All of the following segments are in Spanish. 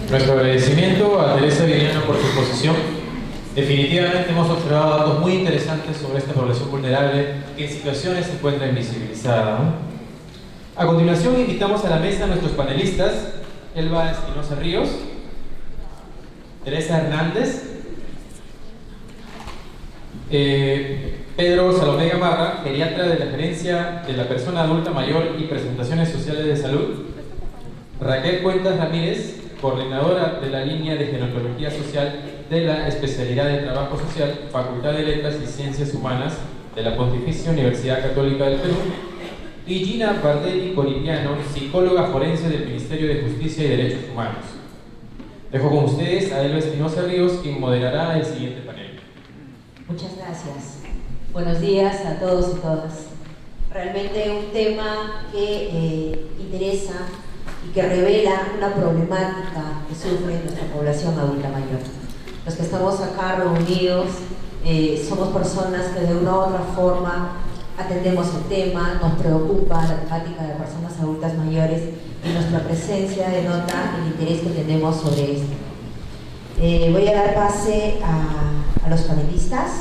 Nuestro agradecimiento a Teresa Villano por su exposición. Definitivamente hemos observado datos muy interesantes sobre esta población vulnerable que en situaciones se encuentra invisibilizada, ¿no? A continuación invitamos a la mesa a nuestros panelistas: Elba Espinosa Ríos, Teresa Hernández, Pedro Salomé Gamarra, geriatra de la Gerencia de la Persona Adulta Mayor y Presentaciones Sociales de Salud, Raquel Cuentas Ramírez, coordinadora de la línea de Gerontología Social de la Especialidad de Trabajo Social, Facultad de Letras y Ciencias Humanas de la Pontificia Universidad Católica del Perú, y Gina Bardelli Coripiano, psicóloga forense del Ministerio de Justicia y Derechos Humanos. Dejo con ustedes a Elba Espinosa Ríos, quien moderará el siguiente panel. Muchas gracias. Buenos días a todos y todas. Realmente un tema que interesa y que revela una problemática que sufre nuestra población adulta mayor. Los que estamos acá reunidos somos personas que de una u otra forma atendemos el tema, nos preocupa la temática de personas adultas mayores y nuestra presencia denota el interés que tenemos sobre esto. Voy a dar pase a los panelistas.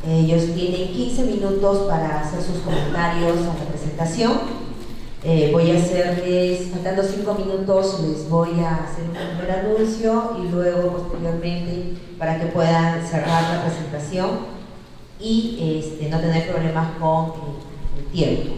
Ellos tienen 15 minutos para hacer sus comentarios a la presentación. Voy a hacerles, faltando 5 minutos, les voy a hacer un primer anuncio y luego posteriormente para que puedan cerrar la presentación y no tener problemas con el tiempo.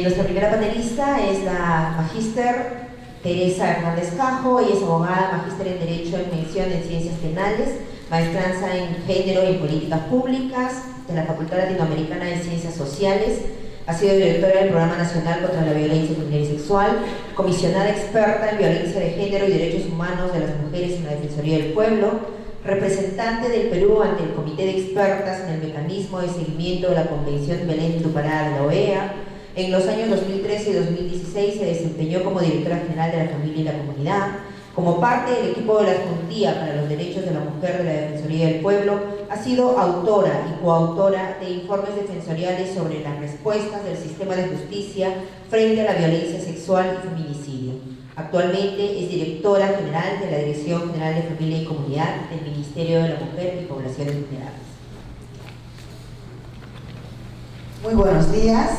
Nuestra primera panelista es la magíster Teresa Hernández Cajo. Ella es abogada, magíster en Derecho en Mención en Ciencias Penales, maestranza en Género y Políticas Públicas de la Facultad Latinoamericana de Ciencias Sociales. Ha sido directora del Programa Nacional contra la Violencia Familiar y Sexual, comisionada experta en violencia de género y derechos humanos de las mujeres en la Defensoría del Pueblo, representante del Perú ante el Comité de Expertas en el Mecanismo de Seguimiento de la Convención Belén do Pará de la OEA. En los años 2013 y 2016 se desempeñó como directora general de la Familia y la Comunidad. Como parte del equipo de la Juntía para los Derechos de la Mujer de la Defensoría del Pueblo, ha sido autora y coautora de informes defensoriales sobre las respuestas del sistema de justicia frente a la violencia sexual y feminicidio. Actualmente es directora general de la Dirección General de Familia y Comunidad del Ministerio de la Mujer y Poblaciones Vulnerables. Muy buenos días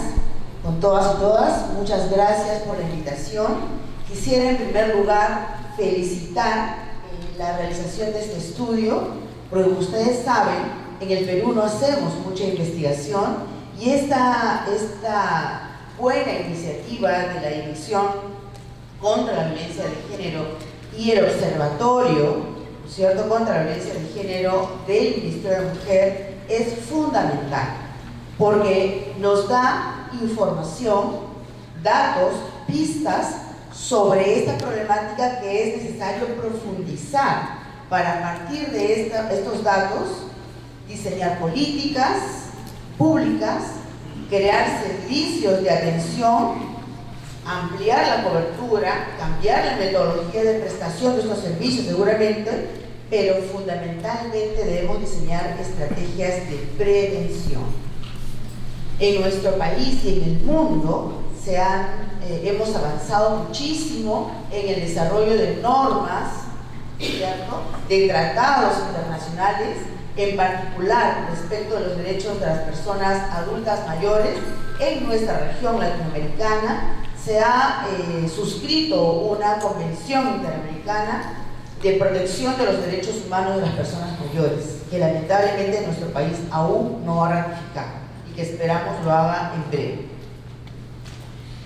con todas y todas. Muchas gracias por la invitación. Quisiera en primer lugar felicitar la realización de este estudio, porque como ustedes saben, en el Perú no hacemos mucha investigación y esta buena iniciativa de la Dirección contra la Violencia de Género y el Observatorio, ¿cierto?, contra la Violencia de Género del Ministerio de la Mujer es fundamental, porque nos da información, datos, pistas sobre esta problemática que es necesario profundizar para, a partir de estos datos, diseñar políticas públicas, crear servicios de atención, ampliar la cobertura, cambiar la metodología de prestación de estos servicios seguramente, pero fundamentalmente debemos diseñar estrategias de prevención. En nuestro país y en el mundo hemos avanzado muchísimo en el desarrollo de normas, ¿cierto?, de tratados internacionales, en particular respecto de los derechos de las personas adultas mayores. En nuestra región latinoamericana se ha suscrito una convención interamericana de protección de los derechos humanos de las personas mayores, que lamentablemente nuestro país aún no ha ratificado y que esperamos lo haga en breve.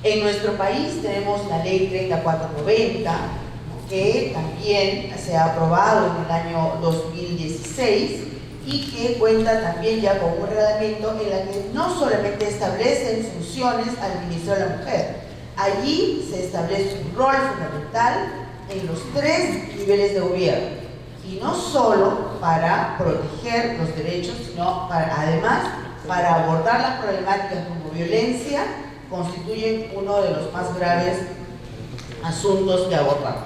En nuestro país tenemos la ley 3490, que también se ha aprobado en el año 2016 y que cuenta también ya con un reglamento en la que no solamente establecen funciones al Ministerio de la Mujer, allí se establece un rol fundamental en los 3 niveles de gobierno, y no solo para proteger los derechos, sino además para abordar las problemáticas como violencia, constituyen uno de los más graves asuntos que abordar.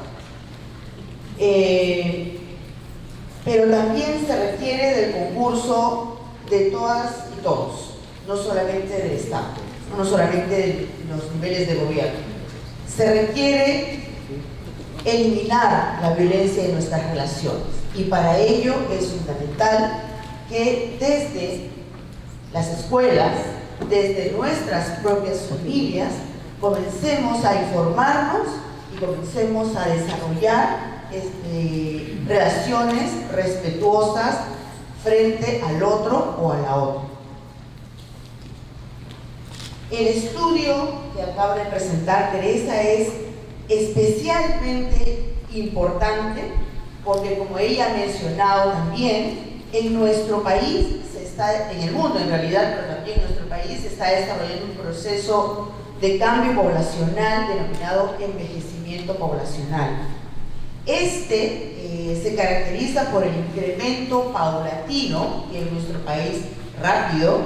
Pero también se requiere del concurso de todas y todos, no solamente del Estado, no solamente de los niveles de gobierno. Se requiere eliminar la violencia en nuestras relaciones. Y para ello es fundamental que desde las escuelas, desde nuestras propias familias, comencemos a informarnos y comencemos a desarrollar relaciones respetuosas frente al otro o a la otra. El estudio que acaba de presentar Teresa es especialmente importante porque, como ella ha mencionado también, en nuestro país en el mundo en realidad, pero también en nuestro país se está desarrollando un proceso de cambio poblacional denominado envejecimiento poblacional. Se caracteriza por el incremento paulatino, y en nuestro país rápido,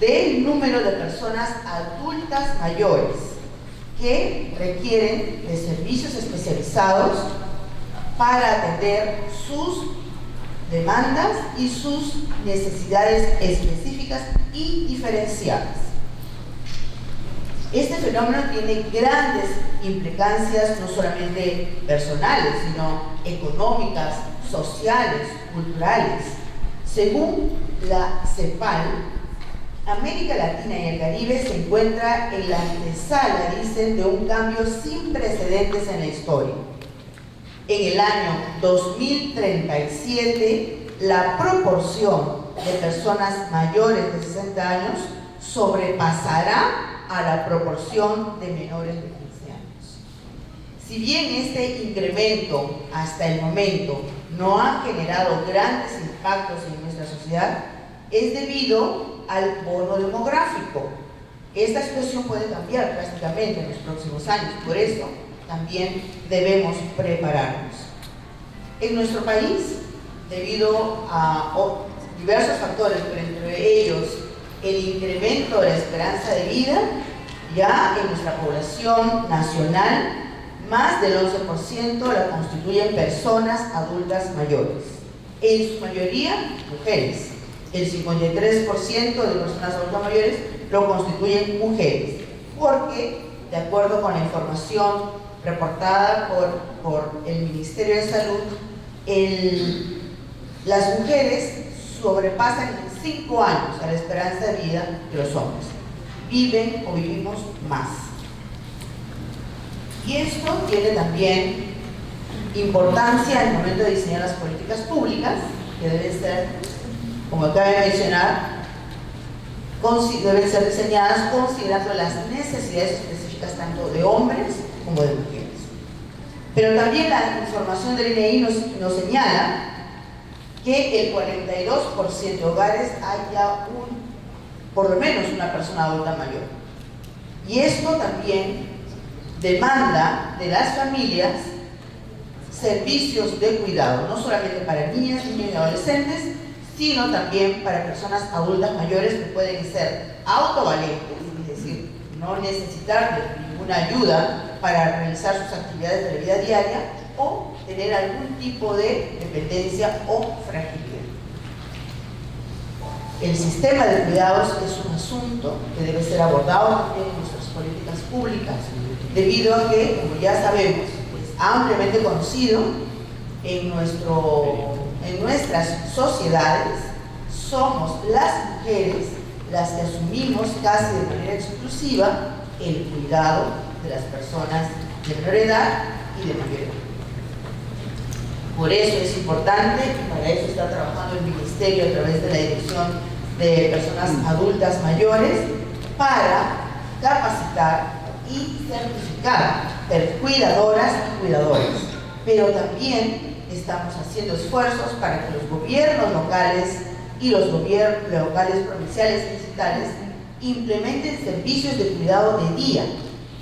del número de personas adultas mayores que requieren de servicios especializados para atender sus demandas y sus necesidades específicas y diferenciadas. Este fenómeno tiene grandes implicancias, no solamente personales, sino económicas, sociales, culturales. Según la CEPAL, América Latina y el Caribe se encuentra en la antesala, dicen, de un cambio sin precedentes en la historia. En el año 2037, la proporción de personas mayores de 60 años sobrepasará a la proporción de menores de 15 años. Si bien este incremento hasta el momento no ha generado grandes impactos en nuestra sociedad, es debido al bono demográfico. Esta situación puede cambiar drásticamente en los próximos años, por eso también debemos prepararnos. En nuestro país, debido a diversos factores, pero entre ellos el incremento de la esperanza de vida, ya en nuestra población nacional, más del 11% la constituyen personas adultas mayores, en su mayoría mujeres. El 53% de personas adultas mayores lo constituyen mujeres, porque, de acuerdo con la información reportada por el Ministerio de Salud, las mujeres sobrepasan en 5 años a la esperanza de vida de los hombres. Viven o vivimos más. Y esto tiene también importancia en el momento de diseñar las políticas públicas, que deben ser, como acabo de mencionar, deben ser diseñadas considerando las necesidades específicas tanto de hombres como de mujeres. Pero también la información del INEGI nos señala que el 42% de hogares haya por lo menos una persona adulta mayor. Y esto también demanda de las familias servicios de cuidado, no solamente para niñas, niños y adolescentes, sino también para personas adultas mayores que pueden ser autovalentes, es decir, no necesitar de ninguna ayuda para realizar sus actividades de la vida diaria o tener algún tipo de dependencia o fragilidad. El sistema de cuidados es un asunto que debe ser abordado también en nuestras políticas públicas, debido a que, como ya sabemos, es ampliamente conocido en nuestras sociedades, somos las mujeres las que asumimos casi de manera exclusiva el cuidado de las personas de menor edad y de mayor edad. Por eso es importante, y para eso está trabajando el Ministerio a través de la Dirección de Personas Adultas Mayores, para capacitar y certificar cuidadoras y cuidadores. Pero también estamos haciendo esfuerzos para que los gobiernos locales y los gobiernos locales, provinciales y distritales implementen servicios de cuidado de día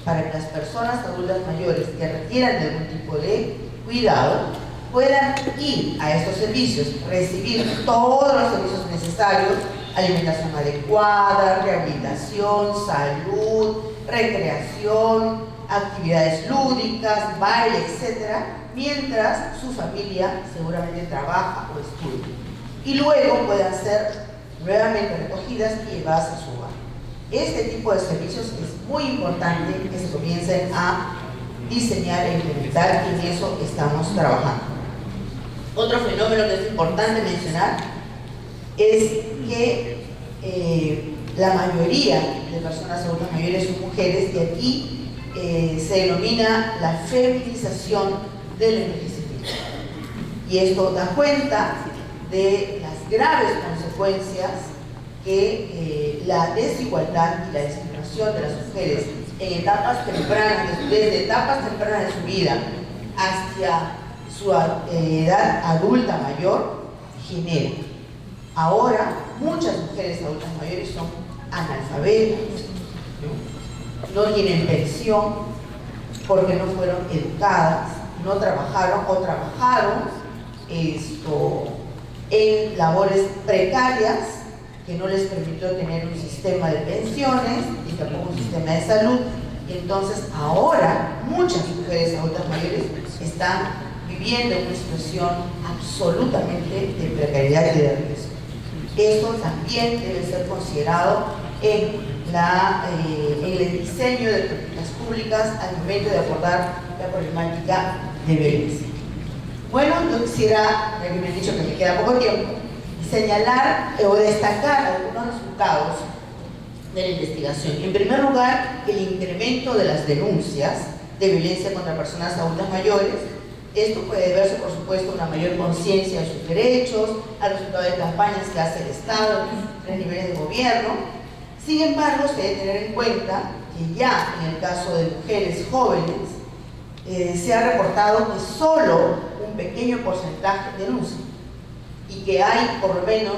para que las personas adultas mayores que requieran de algún tipo de cuidado puedan ir a estos servicios, recibir todos los servicios necesarios, alimentación adecuada, rehabilitación, salud, recreación, actividades lúdicas, baile, etc., mientras su familia seguramente trabaja o estudia. Y luego puedan ser nuevamente recogidas y llevadas a su hogar. Este tipo de servicios es muy importante que se comiencen a diseñar e implementar, y en eso estamos trabajando. Otro fenómeno que es importante mencionar es que la mayoría de personas adultas mayores son mujeres, y aquí se denomina la feminización del envejecimiento. Y esto da cuenta de las graves consecuencias que la desigualdad y la discriminación de las mujeres en etapas tempranas, desde etapas tempranas de su vida hacia su edad adulta mayor, genera. Ahora, muchas mujeres adultas mayores son analfabetas, no tienen pensión porque no fueron educadas, no trabajaron o trabajaron en labores precarias que no les permitió tener un sistema de pensiones y tampoco un sistema de salud. Y entonces ahora muchas mujeres adultas mayores están viviendo una situación absolutamente de precariedad y de riesgo. Esto también debe ser considerado en el diseño de políticas públicas al momento de abordar la problemática de violencia. Bueno, yo quisiera, ya que me han dicho que me queda poco tiempo, señalar o destacar algunos resultados de la investigación. En primer lugar, el incremento de las denuncias de violencia contra personas adultas mayores. Esto puede deberse, por supuesto, a una mayor conciencia de sus derechos, al resultado de campañas que hace el Estado en los tres niveles de gobierno. Sin embargo, se debe tener en cuenta que ya en el caso de mujeres jóvenes, se ha reportado que solo un pequeño porcentaje denuncia, y que hay por lo menos,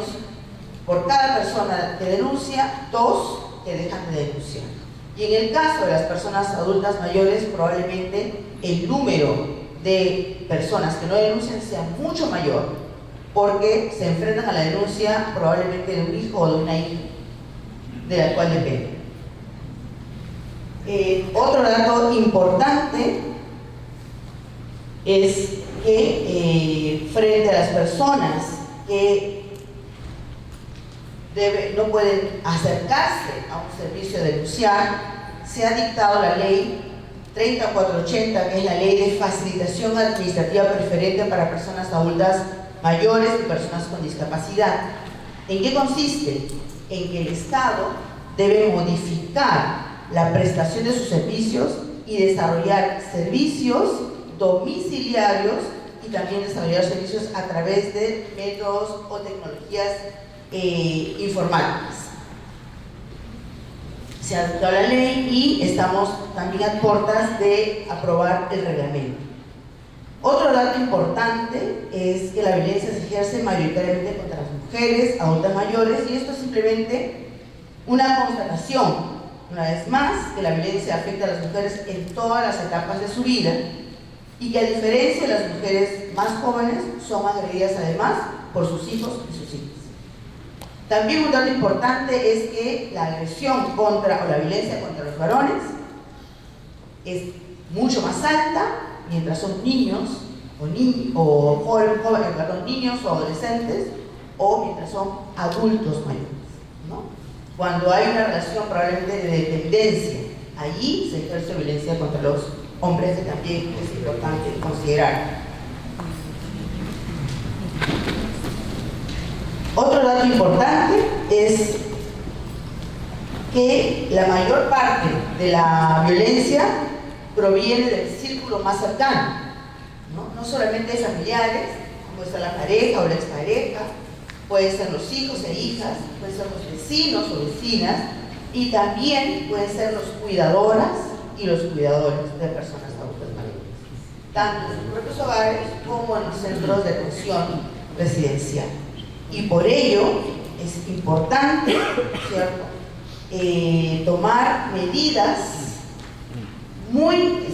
por cada persona que denuncia, 2 que dejan de denunciar. Y en el caso de las personas adultas mayores, probablemente el número de personas que no denuncian sea mucho mayor, porque se enfrentan a la denuncia probablemente de un hijo o de una hija de la cual depende. Otro dato importante es que frente a las personas que no pueden acercarse a un servicio de denunciar, se ha dictado la ley 3480, que es la ley de facilitación administrativa preferente para personas adultas mayores y personas con discapacidad. ¿En qué consiste? En que el Estado debe modificar la prestación de sus servicios y desarrollar servicios domiciliarios, y también desarrollar servicios a través de métodos o tecnologías informáticas. Se ha adoptado la ley y estamos también a puertas de aprobar el reglamento. Otro dato importante es que la violencia se ejerce mayoritariamente contra las mujeres adultas mayores, y esto es simplemente una constatación, una vez más, que la violencia afecta a las mujeres en todas las etapas de su vida, y que a diferencia de las mujeres más jóvenes, son agredidas además por sus hijos y sus hijas. También un dato importante es que la agresión contra, o la violencia contra los varones es mucho más alta mientras son niños niños o adolescentes, o mientras son adultos mayores, ¿no? Cuando hay una relación probablemente de dependencia, allí se ejerce violencia contra los hombres, que también es importante considerar. Otro dato importante es que la mayor parte de la violencia proviene del círculo más cercano, no solamente de familiares, puede ser la pareja o la expareja, pueden ser los hijos e hijas, pueden ser los vecinos o vecinas, y también pueden ser los cuidadoras y los cuidadores de personas adultas mayores, tanto en sus propios hogares como en los centros de atención residencial. Y por ello es importante, ¿cierto?, tomar medidas muy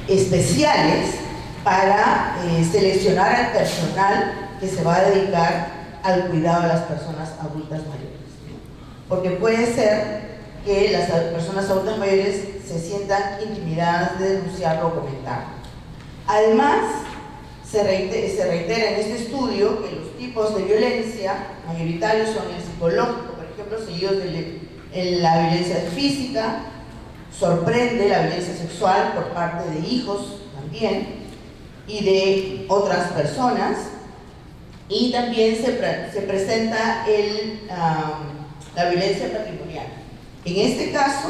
especiales para seleccionar al personal que se va a dedicar al cuidado de las personas adultas mayores, ¿no? Porque puede ser que las personas adultas mayores se sientan intimidadas de denunciarlo o comentarlo. Además, se reitera en este estudio que los tipos de violencia mayoritarios son el psicológico, por ejemplo, seguidos de la violencia física, Sorprende la violencia sexual por parte de hijos también y de otras personas, y también se presenta la violencia patrimonial. En este caso,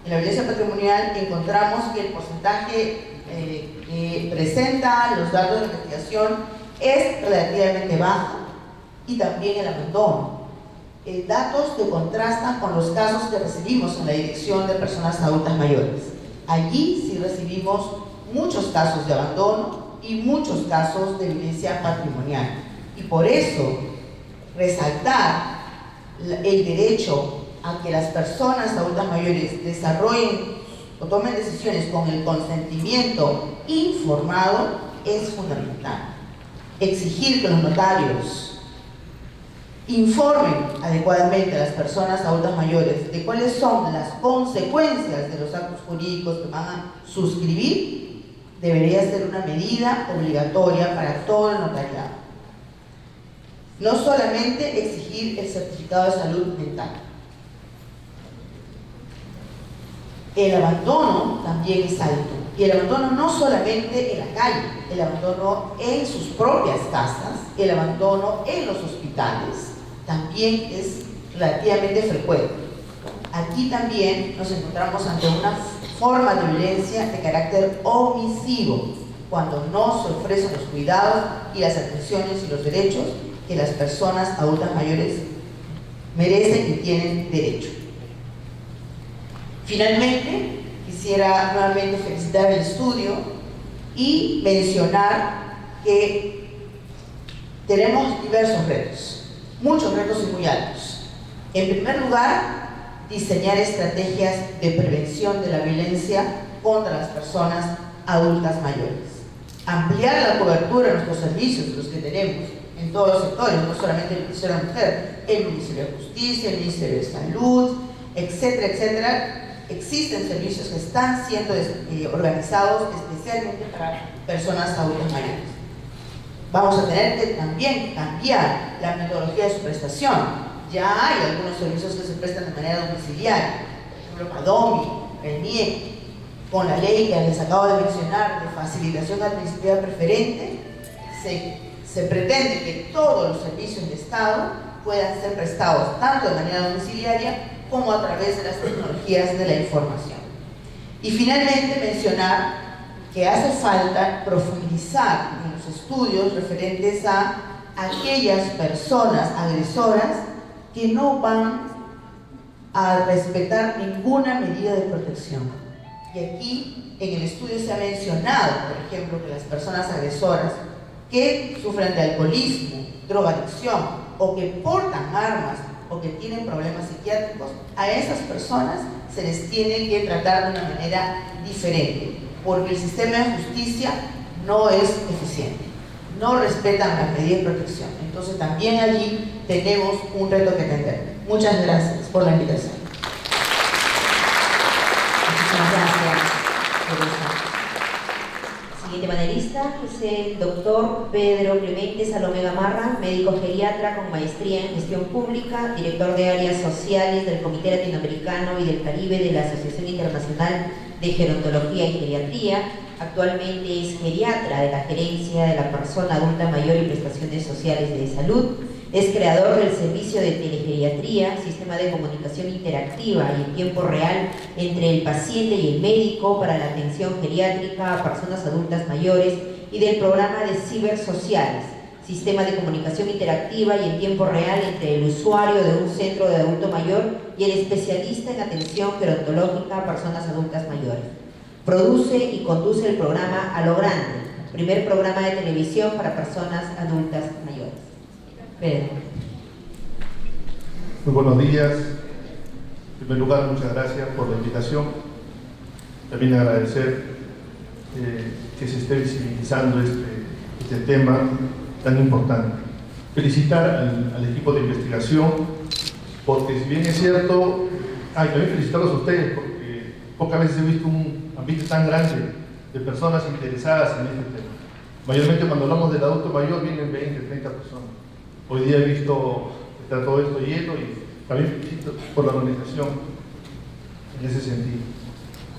en la violencia patrimonial encontramos que el porcentaje que presenta los datos de investigación es relativamente bajo, y también el abandono. Datos que contrastan con los casos que recibimos en la Dirección de Personas Adultas Mayores. Allí sí recibimos muchos casos de abandono y muchos casos de violencia patrimonial. Y por eso, resaltar el derecho a que las personas adultas mayores desarrollen o tomen decisiones con el consentimiento informado es fundamental. Exigir que los notarios informen adecuadamente a las personas adultas mayores de cuáles son las consecuencias de los actos jurídicos que van a suscribir debería ser una medida obligatoria para todo el notariado. No solamente exigir el certificado de salud mental. El abandono también es alto. Y el abandono no solamente en la calle, el abandono en sus propias casas, el abandono en los hospitales, también es relativamente frecuente. Aquí también nos encontramos ante una forma de violencia de carácter omisivo, cuando no se ofrecen los cuidados y las atenciones y los derechos que las personas adultas mayores merecen y tienen derecho. Finalmente, quisiera nuevamente felicitar el estudio y mencionar que tenemos diversos retos, muchos retos y muy altos. En primer lugar, diseñar estrategias de prevención de la violencia contra las personas adultas mayores. Ampliar la cobertura de nuestros servicios, los que tenemos en todos los sectores, no solamente el Ministerio de la Mujer, el Ministerio de Justicia, el Ministerio de Salud, etcétera, etcétera. Existen servicios que están siendo organizados especialmente para personas adultas mayores. Vamos a tener que también cambiar la metodología de su prestación. Ya hay algunos servicios que se prestan de manera domiciliaria, por ejemplo, Padomi, RENIEC, con la ley que les acabo de mencionar de facilitación administrativa preferente, se pretende que todos los servicios de Estado puedan ser prestados tanto de manera domiciliaria como a través de las tecnologías de la información. Y finalmente mencionar que hace falta profundizar en los estudios referentes a aquellas personas agresoras que no van a respetar ninguna medida de protección. Y aquí en el estudio se ha mencionado, por ejemplo, que las personas agresoras que sufren de alcoholismo, drogadicción o que portan armas o que tienen problemas psiquiátricos, a esas personas se les tiene que tratar de una manera diferente, porque el sistema de justicia no es eficiente, no respetan las medidas de protección. Entonces también allí tenemos un reto que atender. Muchas gracias por la invitación. Muchísimas gracias, Teresa. Siguiente panelista es el doctor Pedro Clemente Salomé Gamarra, médico geriatra con maestría en gestión pública, director de áreas sociales del Comité Latinoamericano y del Caribe de la Asociación Internacional de Gerontología y Geriatría. Actualmente es geriatra de la Gerencia de la Persona Adulta Mayor y Prestaciones Sociales de Salud. Es creador del servicio de telegeriatría, sistema de comunicación interactiva y en tiempo real entre el paciente y el médico para la atención geriátrica a personas adultas mayores, y del programa de cibersociales, sistema de comunicación interactiva y en tiempo real entre el usuario de un centro de adulto mayor y el especialista en atención gerontológica a personas adultas mayores. Produce y conduce el programa A lo Grande, primer programa de televisión para personas adultas mayores. Pedro. Muy buenos días. En primer lugar, muchas gracias por la invitación. También agradecer que se esté visibilizando este tema tan importante. Felicitar al equipo de investigación, porque si bien es cierto, también felicitarlos a ustedes, porque pocas veces he visto un ambiente tan grande de personas interesadas en este tema. Mayormente cuando hablamos del adulto mayor vienen 20, 30 personas. Hoy día he visto que está todo esto lleno y también felicito por la organización en ese sentido.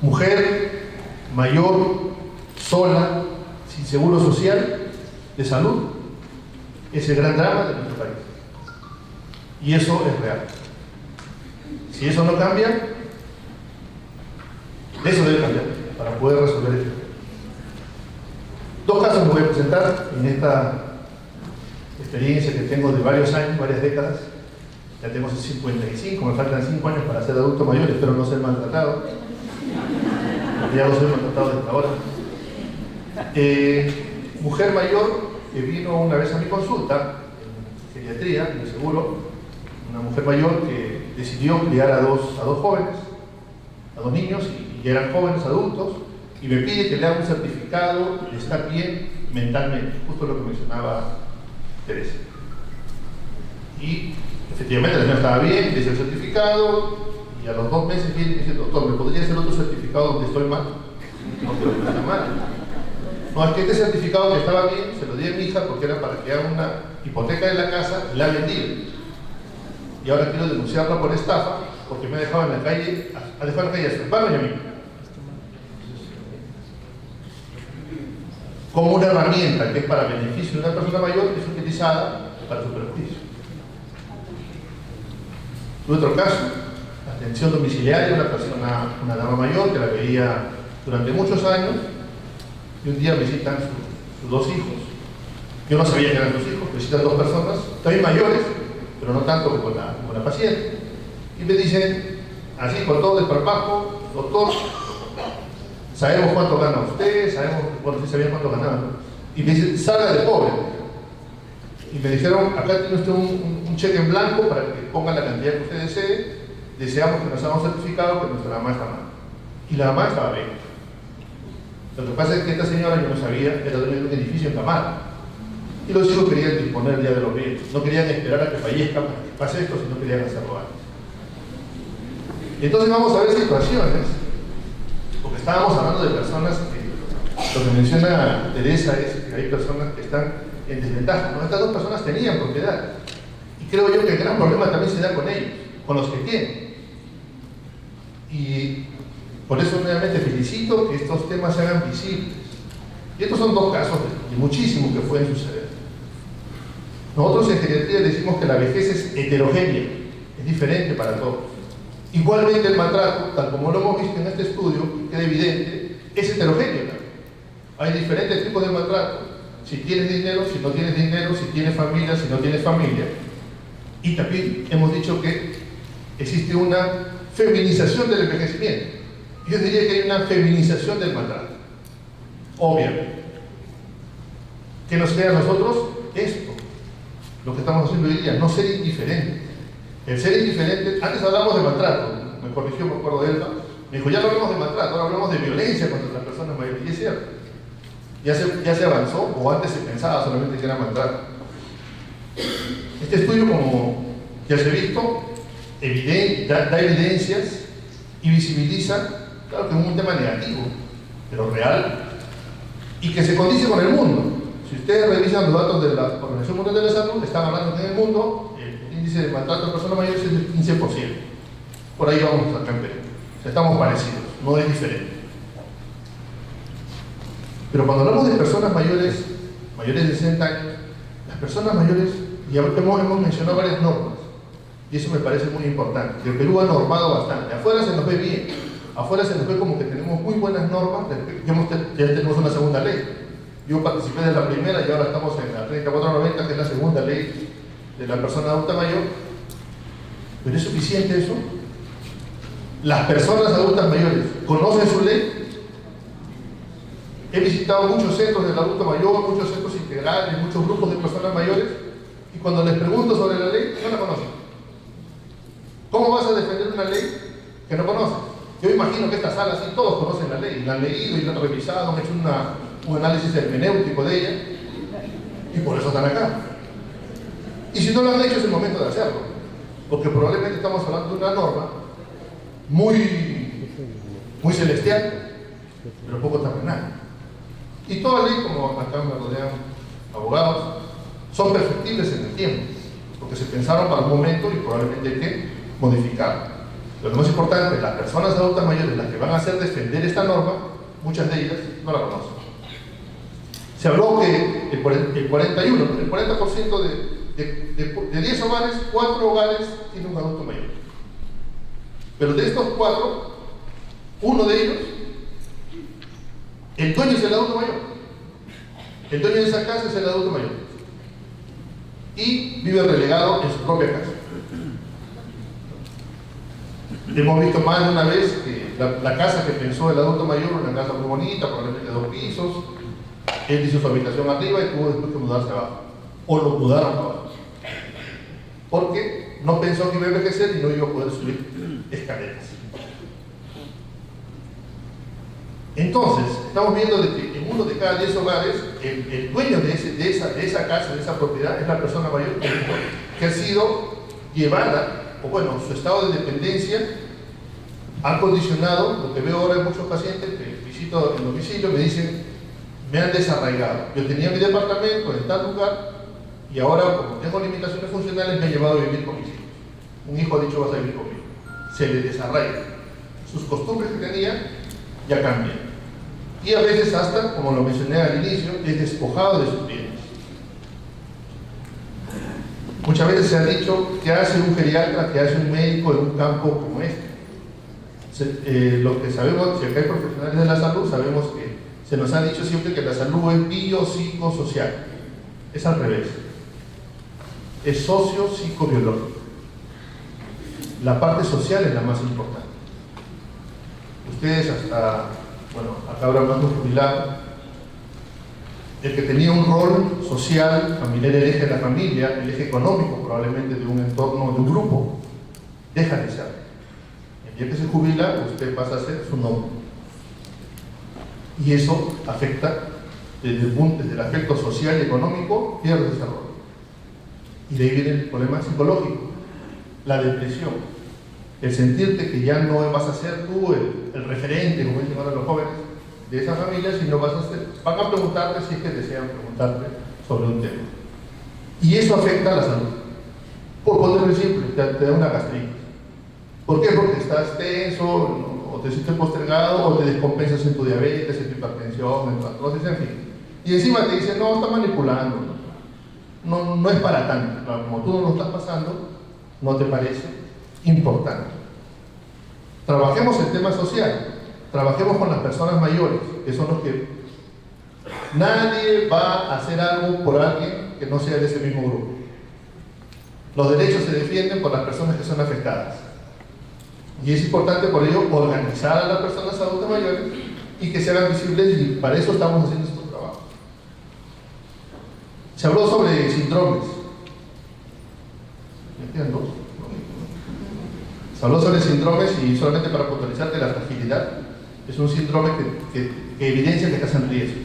mujer mayor, sola, sin seguro social, de salud, es el gran drama de nuestro país. Y eso es real. Si eso no cambia, eso debe cambiar para poder resolver esto. Dos casos me voy a presentar en esta experiencia que tengo de varios años, varias décadas. Ya tengo 55, me faltan 5 años para ser adulto mayor, espero no ser maltratado. Ya no soy maltratado desde ahora. Mujer mayor que vino una vez a mi consulta, en geriatría, de seguro, una mujer mayor que decidió criar a dos jóvenes, a 2 niños, y eran jóvenes adultos, y me pide que le haga un certificado de estar bien mentalmente, justo lo que mencionaba Teresa. Y efectivamente la señora estaba bien, le hice el certificado, y a los 2 meses viene y dice: doctor, ¿me podría hacer otro certificado donde estoy mal? No, pero no está mal. No, es que este certificado que estaba bien, se lo di a mi hija porque era para que haga una hipoteca de la casa, la vendí. Y ahora quiero denunciarla por estafa, porque me ha dejado en la calle, ha dejado en la calle a su hermano y a mí. Como una herramienta que es para beneficio de una persona mayor, es utilizada para su perjuicio. Tuve otro caso, atención domiciliaria, una dama mayor que la veía durante muchos años, y un día visitan sus 2 hijos. Yo no sabía que eran 2 hijos, visitan 2 personas, también mayores, pero no tanto como la paciente. Y me dicen, así con todo desparpajo: doctor, sabemos cuánto gana usted, bueno, sí sabían cuánto ganaba, ¿no? Y me dicen: salga de pobre. Y me dijeron: acá tiene usted un cheque en blanco para que ponga la cantidad que usted desee, deseamos que nos haga un certificado que nuestra mamá está mal. Y la mamá estaba bien. Lo que pasa es que esta señora, yo no sabía, era dueña de un edificio en Camargo. Y los hijos querían disponer ya de los bienes, no querían esperar a que fallezca para que pase esto, sino querían hacerlo antes. Y entonces vamos a ver situaciones, porque estábamos hablando de personas que, lo que menciona Teresa es que hay personas que están en desventaja. ¿No? Estas 2 personas tenían propiedad, y creo yo que el gran problema también se da con ellos, con los que tienen. Y por eso nuevamente felicito que estos temas se hagan visibles. Y estos son 2 casos de muchísimos que pueden suceder. Nosotros en geriatría decimos que la vejez es heterogénea, es diferente para todos. Igualmente el maltrato, tal como lo hemos visto en este estudio, queda evidente, es heterogéneo también. Hay diferentes tipos de maltrato: si tienes dinero, si no tienes dinero, si tienes familia, si no tienes familia. Y también hemos dicho que existe una feminización del envejecimiento. Yo diría que hay una feminización del maltrato. Obviamente. ¿Qué nos queda a nosotros? Esto, lo que estamos haciendo hoy día, no ser indiferentes. El ser indiferente, antes hablamos de maltrato, me corrigió, me acuerdo de Elba, me dijo: ya no hablamos de maltrato, ahora hablamos de violencia contra las personas mayores. Y es cierto, ya se avanzó, o antes se pensaba solamente que era maltrato. Este estudio, como ya se ha visto, da evidencias y visibiliza, claro que es un tema negativo, pero real, y que se condice con el mundo. Si ustedes revisan los datos de la Organización Mundial de la Salud, están hablando que en el mundo el índice de maltrato de personas mayores es del 15%. Por ahí vamos acá en Perú. O sea, estamos parecidos, no es diferente. Pero cuando hablamos de personas mayores de 60 años, las personas mayores, ya hemos mencionado varias normas, y eso me parece muy importante. El Perú ha normado bastante. Afuera se nos ve bien, afuera se nos ve como que tenemos muy buenas normas, ya tenemos una segunda ley. Yo participé de la primera y ahora estamos en la 3490, que es la segunda ley de la persona adulta mayor. ¿Pero es suficiente eso? ¿Las personas adultas mayores conocen su ley? He visitado muchos centros del adulto mayor, muchos centros integrales, muchos grupos de personas mayores, y cuando les pregunto sobre la ley, no la conocen. ¿Cómo vas a defender una ley que no conoces? Yo imagino que esta sala, sí, todos conocen la ley, la han leído y la han revisado, han hecho un análisis hermenéutico de ella, y por eso están acá. Y si no lo han hecho, es el momento de hacerlo, porque probablemente estamos hablando de una norma muy celestial, pero poco terrenal. Y toda ley, como acá me rodean abogados, son perfectibles en el tiempo, porque se pensaron para un momento y probablemente hay que modificar. Lo más importante, las personas adultas mayores, las que van a hacer defender esta norma, muchas de ellas no la conocen. Se habló que el 40% de 10 hogares, 4 hogares tienen un adulto mayor. Pero de estos 4, uno de ellos, el dueño es el adulto mayor. El dueño de esa casa es el adulto mayor. Y vive relegado en su propia casa. Hemos visto más de una vez que la casa que pensó el adulto mayor, una casa muy bonita, probablemente de 2 pisos, él hizo su habitación arriba y tuvo después que mudarse abajo. O lo mudaron abajo. Porque no pensó que iba a envejecer y no iba a poder subir escaleras. Entonces, estamos viendo de que en uno de cada 10 hogares, el dueño de esa casa, de esa propiedad, es la persona mayor que ha sido llevada, o bueno, su estado de dependencia ha condicionado. Lo que veo ahora en muchos pacientes que visito en domicilio me dicen: me han desarraigado. Yo tenía mi departamento en tal lugar y ahora, como tengo limitaciones funcionales, me he llevado a vivir con mis hijos. Un hijo ha dicho: vas a vivir conmigo. Se le desarraiga. Sus costumbres que tenía ya cambian. Y a veces hasta, como lo mencioné al inicio, es despojado de sus bienes. Muchas veces se ha dicho que hace un geriatra, que hace un médico en un campo como este. Lo que sabemos, si acá hay profesionales de la salud, sabemos que se nos ha dicho siempre que la salud es biopsicosocial. Es al revés. Es socio-psicobiológico. La parte social es la más importante. Ustedes hasta, bueno, acá habrá más de un jubilado, el que tenía un rol social, familiar, el eje de la familia, el eje económico probablemente de un entorno, de un grupo, deja de ser. El día que se jubila, usted pasa a ser su nombre. Y eso afecta, desde el aspecto social y económico, pierde ese rol. Y de ahí viene el problema psicológico, la depresión. El sentirte que ya no vas a ser tú el referente, como dicen ahora los jóvenes, de esa familia, sino van a preguntarte si es que desean preguntarte sobre un tema. Y eso afecta a la salud. Por ponerlo simple, te da una gastritis. ¿Por qué? Porque estás tenso, o te sientes postergado, o te descompensas en tu diabetes, en tu hipertensión, en tu artrosis, en fin. Y encima te dicen: no, está manipulando. No es para tanto. Como tú no lo estás pasando, no te parece importante. Trabajemos el tema social, trabajemos con las personas mayores, que son los que nadie va a hacer algo por alguien que no sea de ese mismo grupo. Los derechos se defienden por las personas que son afectadas. Y es importante por ello organizar a las personas adultas mayores y que se hagan visibles, y para eso estamos haciendo estos trabajos. Se habló sobre síndromes. ¿Me entiendes? Se habló sobre síndromes, y solamente para puntualizarte, la fragilidad es un síndrome que evidencia que estás en riesgo.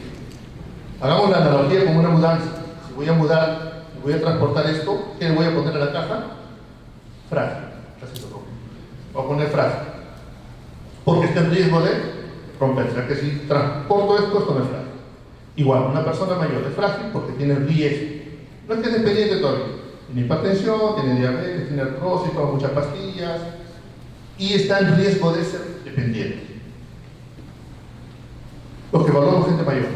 Hagamos la analogía con una mudanza. Si voy a mudar y voy a transportar esto, ¿qué le voy a poner a la caja? Frágil. Voy a poner frágil, porque está en riesgo de romperse. O sea que si transporto esto no es frágil. Igual, una persona mayor es frágil porque tiene riesgo. No es que es dependiente todavía. Tiene hipertensión, tiene diabetes, tiene artrosis, toma muchas pastillas y está en riesgo de ser dependiente. Los que evaluamos gente mayor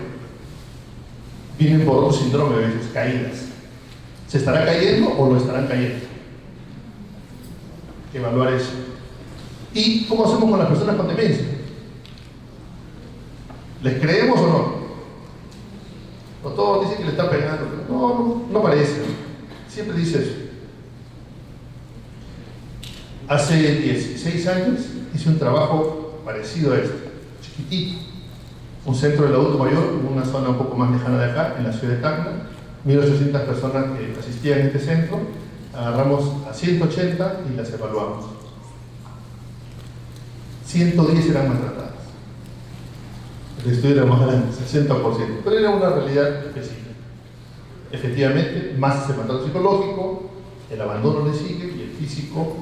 vienen por otro síndrome, a veces caídas. ¿Se estará cayendo o lo estarán cayendo? Evaluar eso. ¿Y cómo hacemos con las personas con demencia? ¿Les creemos o no? No todos dicen que le está pegando. No parece. Siempre dice eso. Hace 16 años hice un trabajo parecido a este, chiquitito. Un centro del adulto mayor, en una zona un poco más lejana de acá, en la ciudad de Tacna. 1.800 personas que asistían a este centro. Agarramos a 180 y las evaluamos. 110 eran maltratadas. El estudio era más grande, 60%, pero era una realidad específica. Efectivamente, más ese maltrato psicológico, el abandono le sigue, y el físico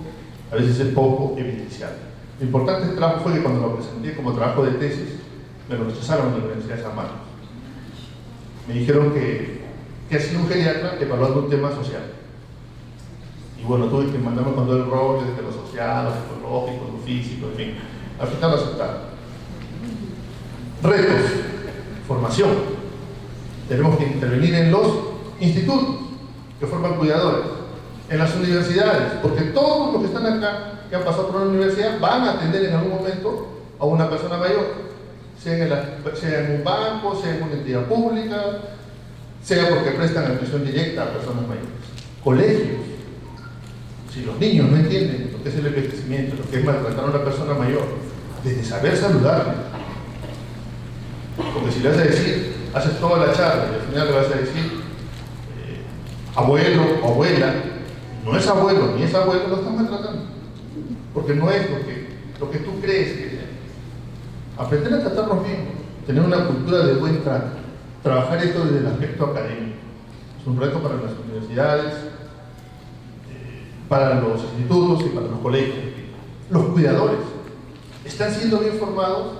a veces es poco evidenciado. Lo importante del trabajo fue que cuando lo presenté como trabajo de tesis, me lo rechazaron en la Universidad de San Marcos. Me dijeron que hacía un geriatra evaluando un tema social. Y bueno, tuve que mandarme con todo el rollo desde lo social, lo psicológico, lo físico, en fin. Al final lo aceptaron. Retos, formación. Tenemos que intervenir en los institutos que forman cuidadores, en las universidades, porque todos los que están acá, que han pasado por una universidad, van a atender en algún momento a una persona mayor, sea en un banco, sea en una entidad pública, sea porque prestan atención directa a personas mayores. Colegios. Si los niños no entienden lo que es el envejecimiento, lo que es maltratar a una persona mayor, desde saber saludarle, porque si le vas a decir, haces toda la charla y al final le vas a decir abuelo o abuela, no es abuelo ni es abuelo, lo estás maltratando, porque no es lo que tú crees que es. Aprender a tratarnos bien, tener una cultura de buen trato, trabajar esto desde el aspecto académico, es un reto para las universidades, para los institutos y para los colegios. Los cuidadores están siendo bien formados.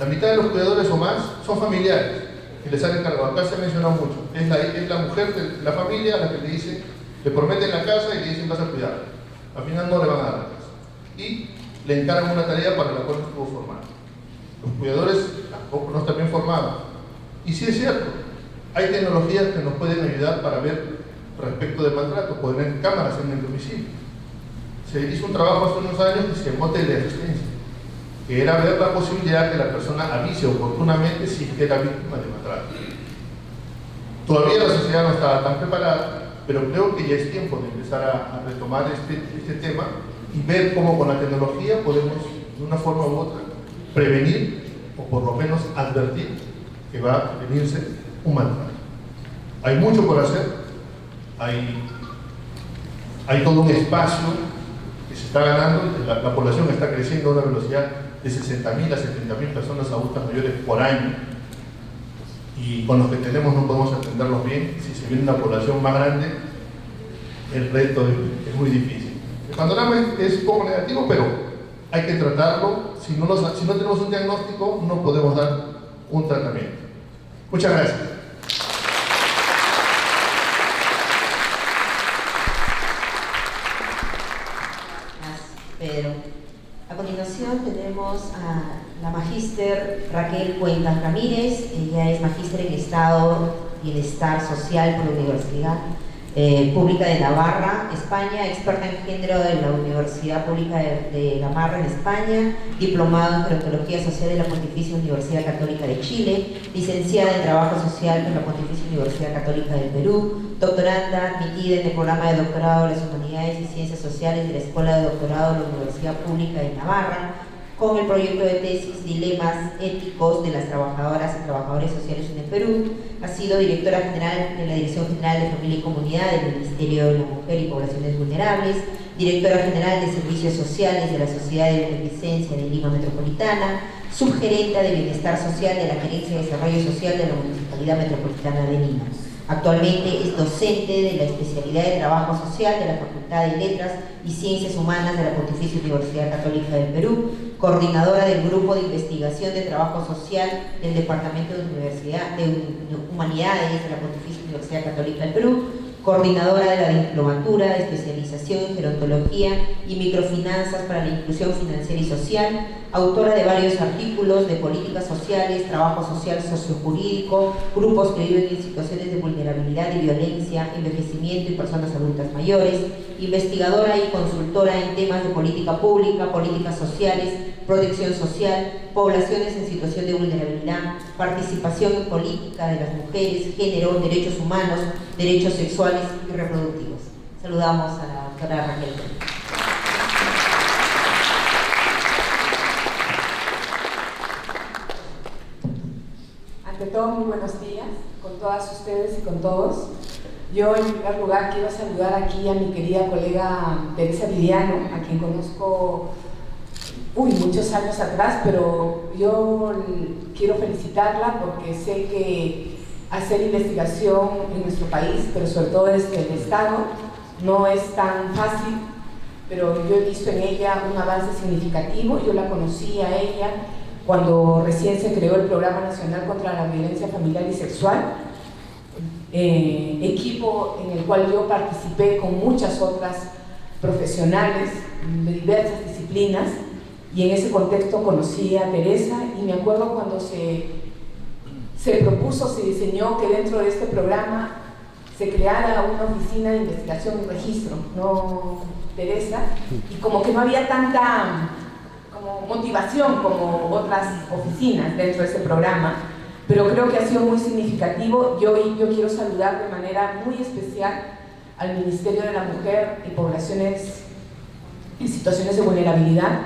La mitad de los cuidadores o más son familiares que les han encargado. Acá se ha mencionado mucho. Es la mujer de la familia a la que le dicen, le prometen la casa y le dicen vas a cuidar. Al final no le van a dar la casa. Y le encargan una tarea para la cual no estuvo formado. Los cuidadores tampoco no están bien formados. Y sí es cierto, hay tecnologías que nos pueden ayudar para ver respecto de maltrato, poner cámaras en el domicilio. Se hizo un trabajo hace unos años que se llamó teleasistencia, que era ver la posibilidad que la persona avise oportunamente si era víctima de maltrato. Todavía la sociedad no estaba tan preparada, pero creo que ya es tiempo de empezar a retomar este tema y ver cómo con la tecnología podemos, de una forma u otra, prevenir o por lo menos advertir que va a venirse un maltrato. Hay mucho por hacer. Hay todo un espacio que se está ganando, la población está creciendo a una velocidad de 60.000 a 70.000 personas adultas mayores por año, y con los que tenemos no podemos atenderlos bien. Si se viene una población más grande, el reto es muy difícil. El panorama es un poco negativo, pero hay que tratarlo. Si no tenemos un diagnóstico, no podemos dar un tratamiento. Muchas gracias. Pedro. A continuación tenemos a la magíster Raquel Cuentas Ramírez. Ella es magíster en Estado y Bienestar Social por la Universidad Pública de Navarra, España, experta en género de la Universidad Pública de Navarra en España, diplomado en Gerontología Social de la Pontificia Universidad Católica de Chile, licenciada en Trabajo Social por la Pontificia Universidad Católica del Perú, doctoranda admitida en el programa de doctorado de las Humanidades y Ciencias Sociales de la Escuela de Doctorado de la Universidad Pública de Navarra, con el proyecto de tesis Dilemas éticos de las trabajadoras y trabajadores sociales en el Perú. Ha sido directora general de la Dirección General de Familia y Comunidad del Ministerio de la Mujer y Poblaciones Vulnerables, directora general de Servicios Sociales de la Sociedad de Beneficencia de Lima Metropolitana, subgerenta de Bienestar Social de la Gerencia de Desarrollo Social de la Municipalidad Metropolitana de Lima. Actualmente es docente de la especialidad de Trabajo Social de la Facultad de Letras y Ciencias Humanas de la Pontificia Universidad Católica del Perú, coordinadora del Grupo de Investigación de Trabajo Social del Departamento de Humanidades de la Pontificia Universidad Católica del Perú, coordinadora de la Diplomatura de Especialización en Gerontología y Microfinanzas para la Inclusión Financiera y Social, autora de varios artículos de políticas sociales, trabajo social sociojurídico, grupos que viven en situaciones de vulnerabilidad y violencia, envejecimiento y personas adultas mayores, investigadora y consultora en temas de política pública, políticas sociales, protección social, poblaciones en situación de vulnerabilidad, participación en política de las mujeres, género, derechos humanos, derechos sexuales y reproductivos. Saludamos a la doctora Raquel. Ante todo, muy buenos días con todas ustedes y con todos. Yo, en primer lugar, quiero saludar aquí a mi querida colega Teresa Viriano, a quien conozco muchos años atrás, pero yo quiero felicitarla porque sé que hacer investigación en nuestro país, pero sobre todo desde el Estado, no es tan fácil, pero yo he visto en ella un avance significativo. Yo la conocí a ella cuando recién se creó el Programa Nacional contra la Violencia Familiar y Sexual, equipo en el cual yo participé con muchas otras profesionales de diversas disciplinas, y en ese contexto conocí a Teresa, y me acuerdo cuando se propuso, se diseñó que dentro de este programa se creara una oficina de investigación y registro, ¿no, Teresa? Y como que no había tanta como motivación como otras oficinas dentro de ese programa, pero creo que ha sido muy significativo. Yo quiero saludar de manera muy especial al Ministerio de la Mujer y Poblaciones en Situaciones de Vulnerabilidad,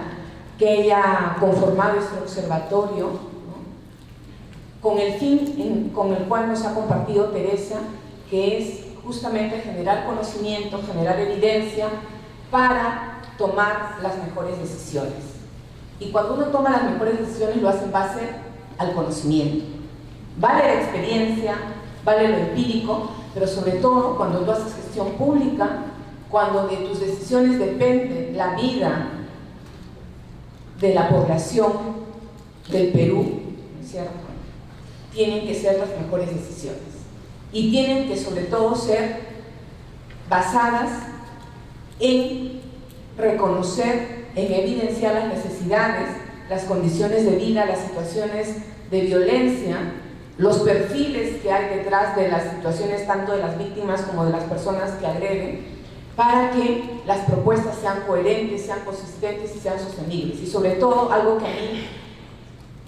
que haya conformado este observatorio, ¿no?, con el fin con el cual nos ha compartido Teresa, que es justamente generar conocimiento, generar evidencia para tomar las mejores decisiones. Y cuando uno toma las mejores decisiones lo hace en base al conocimiento. Vale la experiencia, vale lo empírico, pero sobre todo cuando tú haces gestión pública, cuando de tus decisiones depende la vida de la población del Perú, ¿no es cierto?, tienen que ser las mejores decisiones. Y tienen que sobre todo ser basadas en reconocer, en evidenciar las necesidades, las condiciones de vida, las situaciones de violencia, los perfiles que hay detrás de las situaciones tanto de las víctimas como de las personas que agreden, para que las propuestas sean coherentes, sean consistentes y sean sostenibles. Y sobre todo, algo que a mí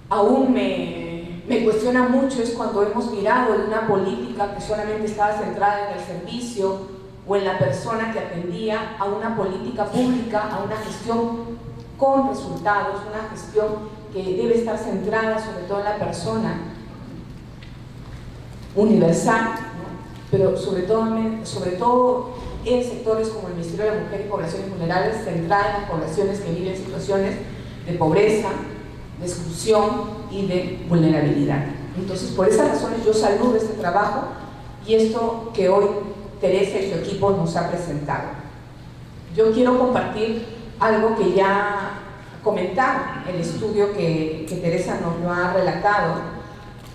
aún me cuestiona mucho es cuando hemos mirado en una política que solamente estaba centrada en el servicio o en la persona que atendía, a una política pública, a una gestión con resultados, una gestión que debe estar centrada sobre todo en la persona, universal, ¿no?, pero sobre todo en sectores como el Ministerio de la Mujer y Poblaciones Vulnerables, centrada en las poblaciones que viven situaciones de pobreza, de exclusión y de vulnerabilidad. Entonces, por esas razones yo saludo este trabajo y esto que hoy Teresa y su equipo nos ha presentado. Yo quiero compartir algo que ya comentaba, el estudio que Teresa nos lo ha relatado,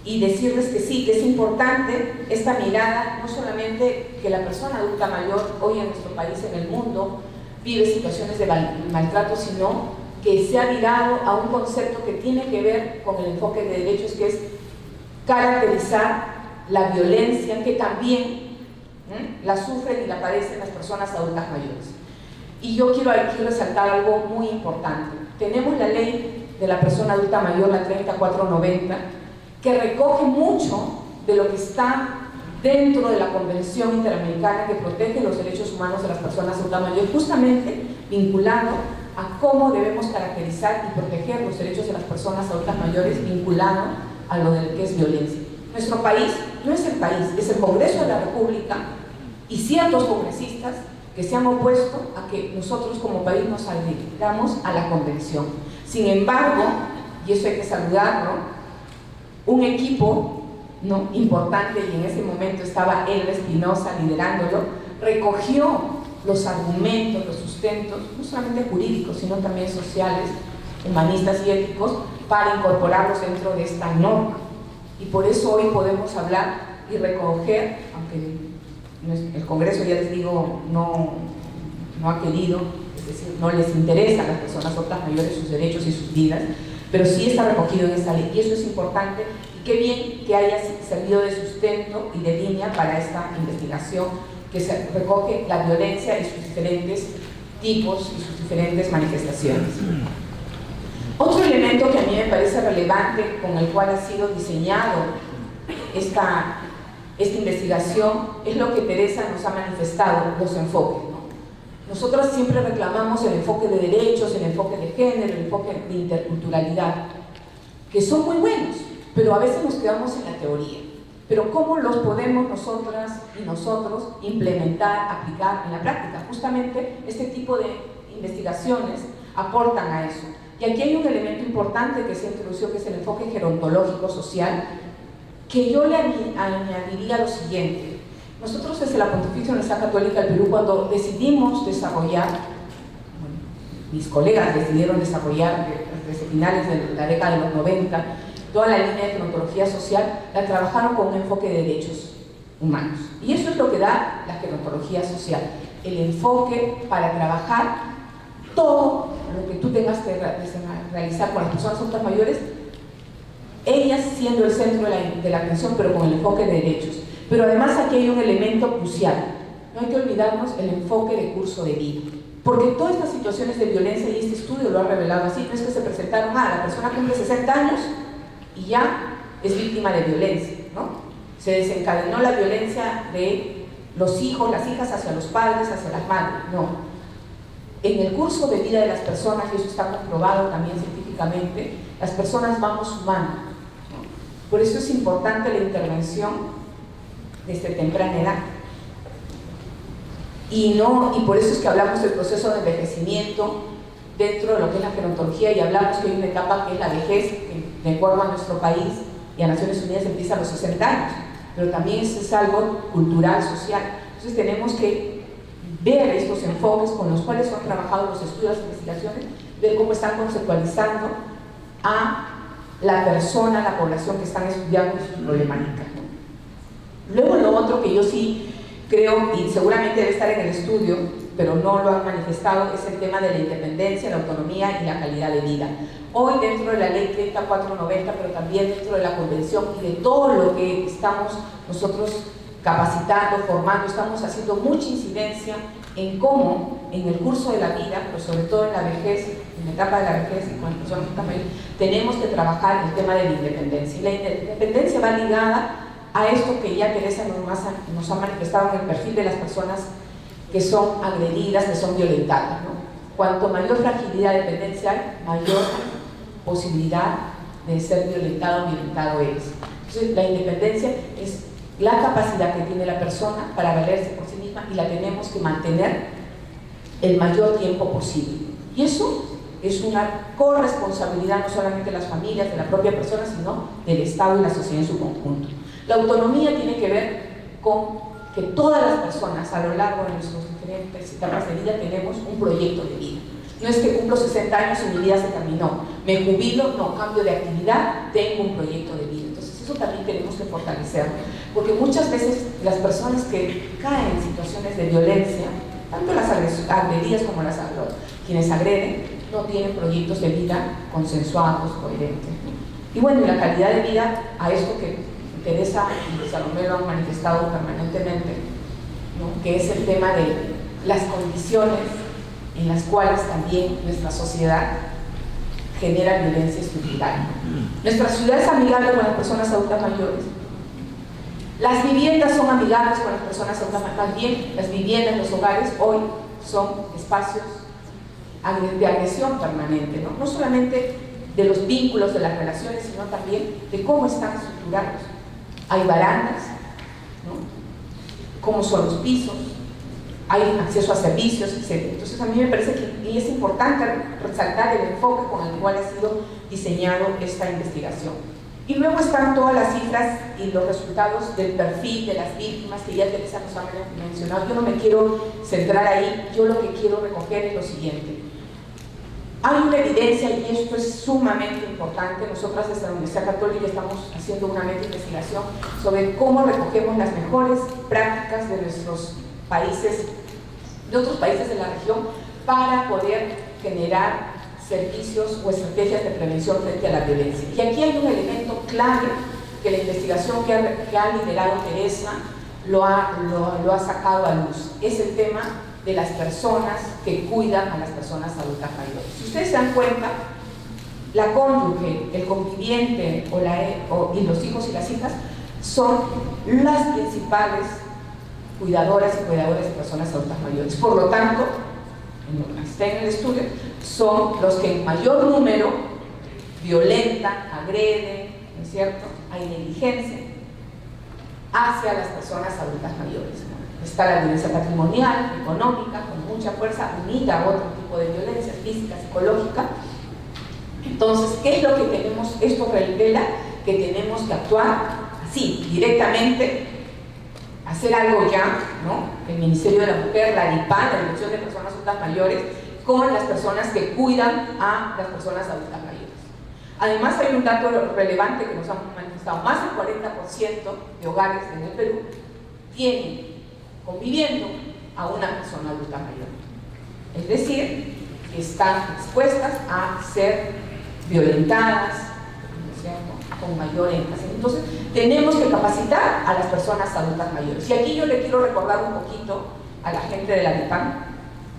y decirles que sí, que es importante esta mirada, no solamente que la persona adulta mayor hoy en nuestro país, en el mundo, vive situaciones de maltrato, sino que se ha virado a un concepto que tiene que ver con el enfoque de derechos, que es caracterizar la violencia que también la sufren y la padecen las personas adultas mayores. Y yo quiero aquí resaltar algo muy importante. Tenemos la ley de la persona adulta mayor, la 3490, que recoge mucho de lo que está dentro de la Convención Interamericana que protege los derechos humanos de las personas adultas mayores, justamente vinculado a cómo debemos caracterizar y proteger los derechos de las personas adultas mayores, vinculado a lo del que es violencia. Nuestro país no es el país, es el Congreso de la República y ciertos congresistas que se han opuesto a que nosotros como país nos adhiramos a la Convención. Sin embargo, y eso hay que saludarlo, un equipo, ¿no?, importante, y en ese momento estaba Elba Espinosa liderándolo, recogió los argumentos, los sustentos, no solamente jurídicos, sino también sociales, humanistas y éticos, para incorporarlos dentro de esta norma. Y por eso hoy podemos hablar y recoger, aunque el Congreso, ya les digo, no ha querido, es decir, no les interesa a las personas adultas mayores sus derechos y sus vidas, pero sí está recogido en esta ley, y eso es importante, y qué bien que haya servido de sustento y de línea para esta investigación que se recoge la violencia y sus diferentes tipos y sus diferentes manifestaciones. Otro elemento que a mí me parece relevante, con el cual ha sido diseñado esta investigación, es lo que Teresa nos ha manifestado, los enfoques, ¿no? Nosotros siempre reclamamos el enfoque de derechos, el enfoque de género, el enfoque de interculturalidad, que son muy buenos, pero a veces nos quedamos en la teoría. Pero ¿cómo los podemos nosotras y nosotros implementar, aplicar en la práctica? Justamente este tipo de investigaciones aportan a eso. Y aquí hay un elemento importante que se introdució, que es el enfoque gerontológico social, que yo le añadiría lo siguiente. Nosotros desde la Pontificia Universidad Católica del Perú, cuando decidimos desarrollar, mis colegas decidieron desarrollar desde finales de la década de los 90, toda la línea de gerontología social, la trabajaron con un enfoque de derechos humanos. Y eso es lo que da la gerontología social. el enfoque para trabajar todo lo que tú tengas que realizar con las personas adultas mayores, ellas siendo el centro de la atención, pero con el enfoque de derechos. Pero además aquí hay un elemento crucial, no hay que olvidarnos el enfoque de curso de vida, porque todas estas situaciones de violencia, y este estudio lo ha revelado así, no es que se presentaron, la persona cumple 60 años y ya es víctima de violencia, ¿no? Se desencadenó la violencia de los hijos, las hijas hacia los padres, hacia las madres, no. En el curso de vida de las personas, y eso está comprobado también científicamente, las personas vamos sumando, ¿no? Por eso es importante la intervención desde temprana edad. Y por eso es que hablamos del proceso de envejecimiento dentro de lo que es la gerontología, y hablamos que hay una etapa que es la vejez, que de acuerdo a nuestro país y a Naciones Unidas empieza a los 60 años, pero también eso es algo cultural, social. Entonces tenemos que ver estos enfoques con los cuales han trabajado los estudios, las investigaciones, ver cómo están conceptualizando a la persona, la población que están estudiando sus problemáticas, ¿no? Luego lo otro que yo sí creo, y seguramente debe estar en el estudio, pero no lo han manifestado, es el tema de la independencia, la autonomía y la calidad de vida. Hoy dentro de la ley 3490, pero también dentro de la convención y de todo lo que estamos nosotros capacitando, formando, estamos haciendo mucha incidencia en cómo en el curso de la vida, pero sobre todo en la vejez, en la etapa de la vejez y con las personas mayores, tenemos que trabajar el tema de la independencia. Y la independencia va ligada a esto que ya Teresa nos ha manifestado en el perfil de las personas que son agredidas, que son violentadas, ¿no? Cuanto mayor fragilidad de dependencia hay, mayor posibilidad de ser violentado o violentado eres. Entonces, la independencia es la capacidad que tiene la persona para valerse por sí misma, y la tenemos que mantener el mayor tiempo posible. Y eso es una corresponsabilidad no solamente de las familias, de la propia persona, sino del Estado y la sociedad en su conjunto. La autonomía tiene que ver con que todas las personas a lo largo de nuestras diferentes etapas de vida tenemos un proyecto de vida. No es que cumplo 60 años y mi vida se terminó, me jubilo, no, cambio de actividad, tengo un proyecto de vida. Entonces eso también tenemos que fortalecerlo, porque muchas veces las personas que caen en situaciones de violencia, tanto las agredidas como quienes agreden, no tienen proyectos de vida consensuados, coherentes. Y bueno, la calidad de vida, a esto que Teresa y Salomé lo han manifestado permanentemente, ¿no? Que es el tema de las condiciones en las cuales también nuestra sociedad genera violencia estructural. Nuestra ciudad es amigable con las personas adultas mayores. Las viviendas son amigables con las personas adultas mayores. Más bien, las viviendas, los hogares hoy son espacios de agresión permanente, ¿no? No solamente de los vínculos, de las relaciones, sino también de cómo están estructurados. Hay barandas, ¿no? Cómo son los pisos, hay acceso a servicios, etc. Entonces a mí me parece que es importante resaltar el enfoque con el cual ha sido diseñado esta investigación. Y luego están todas las cifras y los resultados del perfil de las víctimas que ya Teresa nos ha mencionado. Yo no me quiero centrar ahí, yo lo que quiero recoger es lo siguiente. Hay una evidencia, y esto es sumamente importante. Nosotras desde la Universidad Católica estamos haciendo una investigación sobre cómo recogemos las mejores prácticas de nuestros países, de otros países de la región, para poder generar servicios o estrategias de prevención frente a la violencia. Y aquí hay un elemento clave que la investigación que ha liderado Teresa lo ha sacado a luz. Es el tema de las personas que cuidan a las personas adultas mayores. Si ustedes se dan cuenta, la cónyuge, el conviviente y los hijos y las hijas son las principales cuidadoras y cuidadores de personas adultas mayores. Por lo tanto, en lo que está en el estudio, son los que en mayor número violentan, agreden, ¿no es cierto? Hay negligencia hacia las personas adultas mayores. Está la violencia patrimonial, económica, con mucha fuerza, unida a otro tipo de violencia física, psicológica. Entonces, ¿qué es lo que tenemos? Esto revela que tenemos que actuar así, directamente, hacer algo ya, ¿no? El Ministerio de la Mujer, la DIPAN, la Dirección de Personas Adultas Mayores, con las personas que cuidan a las personas adultas mayores. Además, hay un dato relevante que nos han manifestado: más del 40% de hogares en el Perú tienen conviviendo a una persona adulta mayor. Es decir, que están expuestas a ser violentadas, ¿no es cierto?, con mayor énfasis. Entonces, tenemos que capacitar a las personas adultas mayores. Y aquí yo le quiero recordar un poquito a la gente de la DIPAM,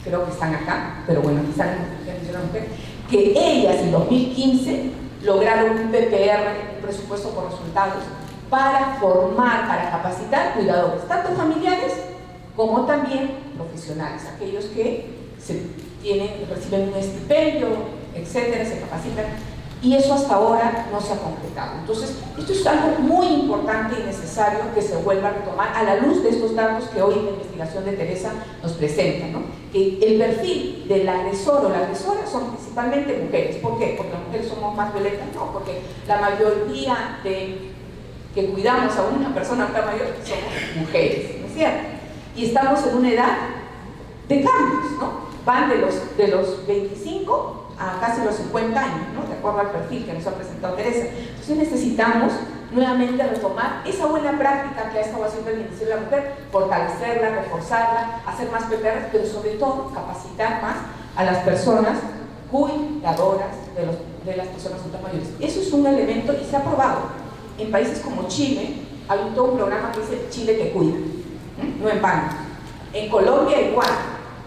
creo que están acá, pero bueno, aquí están que ellas en 2015 lograron un PPR, un presupuesto por resultados, para formar, para capacitar cuidadores, tanto familiares como también profesionales, aquellos que reciben un estipendio, etcétera, se capacitan, y eso hasta ahora no se ha concretado. Entonces, esto es algo muy importante y necesario que se vuelva a retomar a la luz de estos datos que hoy la investigación de Teresa nos presenta, ¿no? Que el perfil del agresor o la agresora son principalmente mujeres. ¿Por qué? Porque las mujeres somos más violentas, no, porque la mayoría que cuidamos a una persona mayor somos mujeres, ¿no es cierto? Y estamos en una edad de cambios, ¿no? Van de los 25 a casi los 50 años, ¿no?, de acuerdo al perfil que nos ha presentado Teresa. Entonces necesitamos nuevamente retomar esa buena práctica que ha estado haciendo el Ministerio de la Mujer, fortalecerla, reforzarla, hacer más PPR, pero sobre todo capacitar más a las personas cuidadoras de las personas adultas mayores. Eso es un elemento y se ha probado. En países como Chile hay todo un programa que dice Chile te cuida, no en vano. En Colombia igual.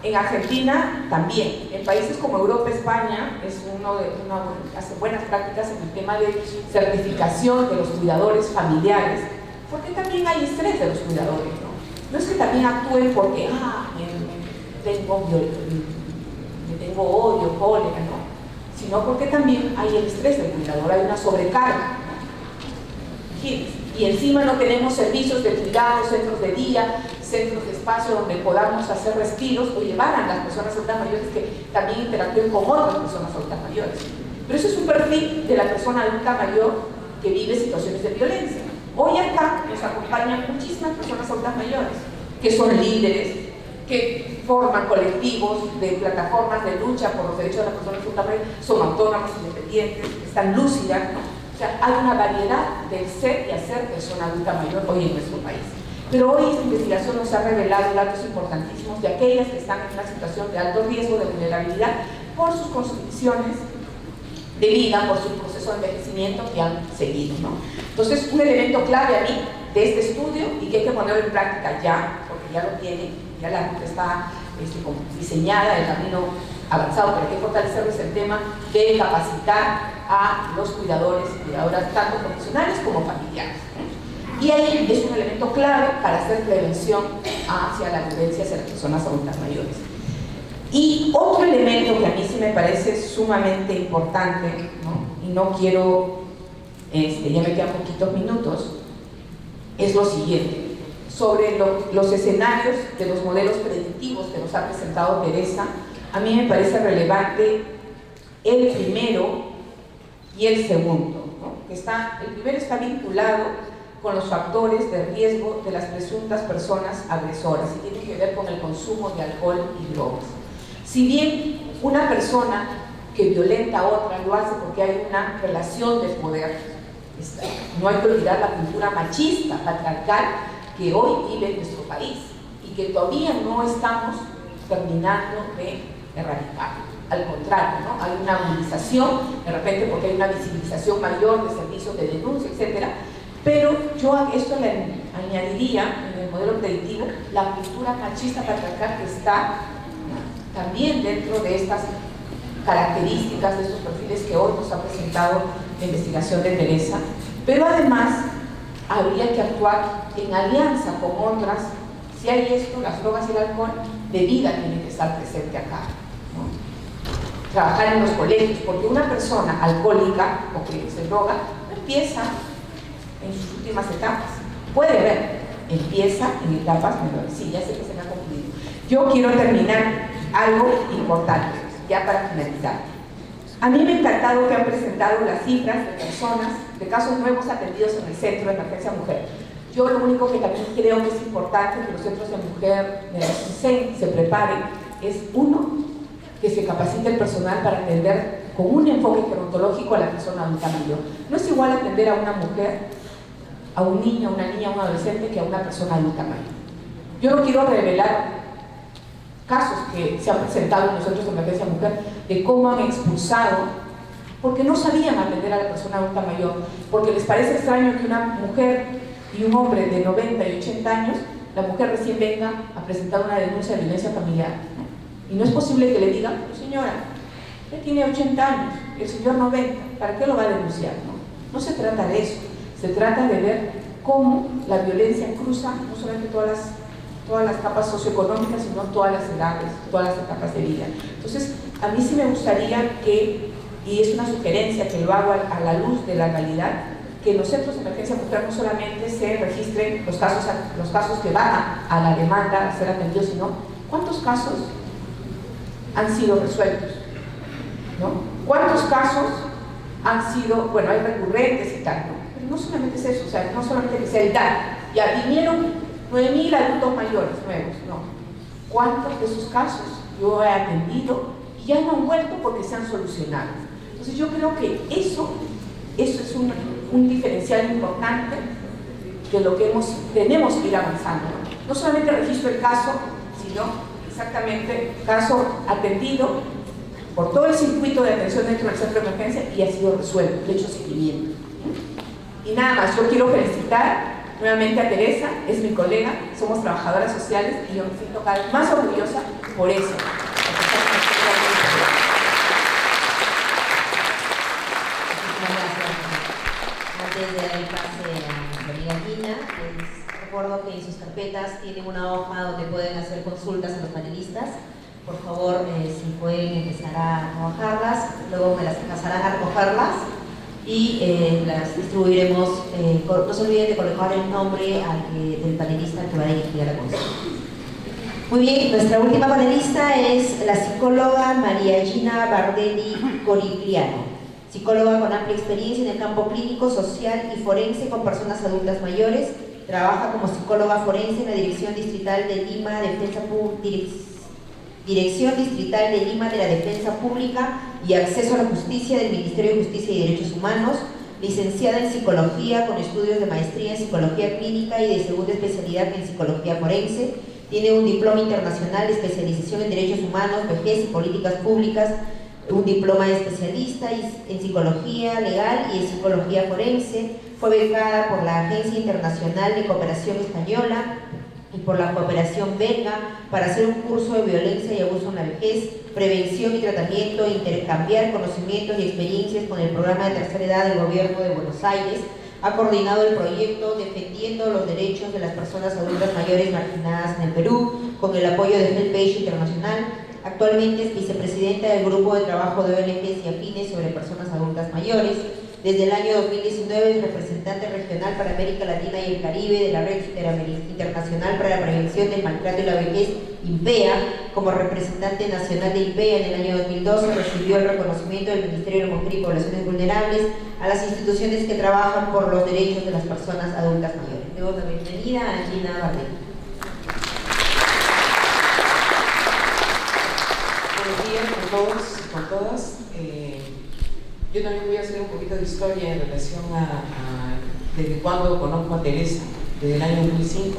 En Argentina también, en países como Europa, España, hace buenas prácticas en el tema de certificación de los cuidadores familiares, porque también hay estrés de los cuidadores, ¿no? No es que también actúen porque, tengo odio, cólera, ¿no? Sino porque también hay el estrés del cuidador, hay una sobrecarga, ¿no? Y encima no tenemos servicios de cuidado, centros de día, centros de espacio donde podamos hacer respiros o llevar a las personas adultas mayores que también interactúen con otras personas adultas mayores. Pero eso es un perfil de la persona adulta mayor que vive situaciones de violencia. Hoy acá nos acompañan muchísimas personas adultas mayores que son líderes, que forman colectivos de plataformas de lucha por los derechos de las personas adultas mayores, son autónomas, independientes, están lúcidas, ¿no? O sea, hay una variedad del ser y hacer persona adulta mayor hoy en nuestro país. Pero hoy esta investigación nos ha revelado datos importantísimos de aquellas que están en una situación de alto riesgo de vulnerabilidad por sus condiciones de vida, por su proceso de envejecimiento que han seguido, ¿no? Entonces, un elemento clave a mí de este estudio y que hay que ponerlo en práctica ya, porque ya lo tiene, ya la ruta está como diseñada, el camino avanzado, pero hay que fortalecerlo, es el tema de capacitar a los cuidadores y cuidadoras, tanto profesionales como familiares, ¿no? Y ahí es un elemento clave para hacer prevención hacia la violencia hacia las personas adultas mayores. Y otro elemento que a mí sí me parece sumamente importante, ¿no? Y no quiero, ya me quedan poquitos minutos, es lo siguiente. Sobre los escenarios de los modelos predictivos que nos ha presentado Teresa, a mí me parece relevante el primero y el segundo, ¿no? El primero está vinculado con los factores de riesgo de las presuntas personas agresoras y tiene que ver con el consumo de alcohol y drogas. Si bien una persona que violenta a otra lo hace porque hay una relación de poder, no hay que olvidar la cultura machista, patriarcal, que hoy vive en nuestro país y que todavía no estamos terminando de erradicar. Al contrario, ¿no? Hay una movilización, de repente porque hay una visibilización mayor de servicios de denuncia, etcétera. Pero yo a esto le añadiría, en el modelo predictivo, la cultura machista patriarcal que está también dentro de estas características, de estos perfiles que hoy nos ha presentado la investigación de Teresa. Pero además, habría que actuar en alianza con otras. Si hay esto, las drogas y el alcohol, de vida tiene que estar presente acá, ¿no? Trabajar en los colegios, porque una persona alcohólica o que se droga no empieza en sus últimas etapas. Puede ver, empieza en etapas menores. Sí, ya sé que se me ha concluido. Yo quiero terminar algo importante, ya para finalizar. A mí me ha encantado que han presentado las cifras de personas, de casos nuevos atendidos en el Centro de Emergencia Mujer. Yo lo único que también creo que es importante que los centros de mujer de la CISEN se preparen es, uno, que se capacite el personal para atender con un enfoque gerontológico a la persona adulta mayor. No es igual atender a una mujer, a un niño, a una niña, a un adolescente que a una persona adulta mayor. Yo no quiero revelar casos que se han presentado en los centros de emergencia mujer, de cómo han expulsado, porque no sabían atender a la persona adulta mayor, porque les parece extraño que una mujer y un hombre de 90 y 80 años, la mujer recién venga a presentar una denuncia de violencia familiar, ¿no? Y no es posible que le digan, pues señora, usted tiene 80 años, el señor 90, ¿para qué lo va a denunciar? No se trata de eso, se trata de ver cómo la violencia cruza no solamente todas las capas socioeconómicas, sino todas las edades, todas las etapas de vida. Entonces, a mí sí me gustaría que, y es una sugerencia que lo hago a la luz de la realidad, que en los centros de emergencia mujer no solamente se registren los casos que van a la demanda a ser atendidos, sino cuántos casos han sido resueltos, ¿no? ¿Cuántos casos han sido, bueno, hay recurrentes y tal, ¿no? Pero no solamente es eso, o sea, no solamente que sea el tal, ya vinieron 9.000 adultos mayores nuevos, no. ¿Cuántos de esos casos yo he atendido y ya no han vuelto porque se han solucionado? Entonces yo creo que eso es un diferencial importante de lo que tenemos que ir avanzando. No solamente registro el caso, sino exactamente caso atendido por todo el circuito de atención dentro del centro de emergencia y ha sido resuelto, de hecho seguimiento. Y nada más, yo quiero felicitar nuevamente a Teresa, es mi colega, somos trabajadoras sociales y yo me siento cada vez más orgullosa por eso. Antes de dar el pase a nuestra amiga Gina, les recuerdo que en sus carpetas tienen una hoja donde pueden hacer consultas a los panelistas. Por favor, si pueden empezar a trabajarlas, luego me las pasarán a recogerlas y las distribuiremos. No se olviden de colocar el nombre del panelista que va a dirigir a la consulta. Muy bien, nuestra última panelista es la psicóloga María Gina Bardelli Corigliano, psicóloga con amplia experiencia en el campo clínico, social y forense con personas adultas mayores. Trabaja como psicóloga forense en la Dirección Distrital de Lima, Dirección Distrital de Lima de la Defensa Pública y Acceso a la Justicia del Ministerio de Justicia y Derechos Humanos, licenciada en Psicología con estudios de maestría en Psicología Clínica y de segunda especialidad en Psicología Forense. Tiene un diploma internacional de especialización en Derechos Humanos, Vejez y Políticas Públicas, un diploma de especialista en Psicología Legal y en Psicología Forense. Fue becada por la Agencia Internacional de Cooperación Española y por la Cooperación Belga para hacer un curso de violencia y abuso en la vejez, prevención y tratamiento e intercambiar conocimientos y experiencias con el programa de tercera edad del Gobierno de Buenos Aires. Ha coordinado el proyecto Defendiendo los Derechos de las Personas Adultas Mayores Marginadas en el Perú, con el apoyo de Helpage Internacional. Actualmente es vicepresidenta del Grupo de Trabajo de ONGs y afines sobre personas adultas mayores. Desde el año 2019 es representante regional para América Latina y el Caribe de la Red Internacional para la Prevención del Maltrato y la Vejez, INPEA. Como representante nacional de INPEA en el año 2012 recibió el reconocimiento del Ministerio de la Mujer y Poblaciones Vulnerables a las instituciones que trabajan por los derechos de las personas adultas mayores. Debo dar la bienvenida a Gina Bardelli. Buenos días con todos y con todas. Yo también voy a hacer un poquito de historia en relación desde cuando conozco a Teresa, desde el año 2005.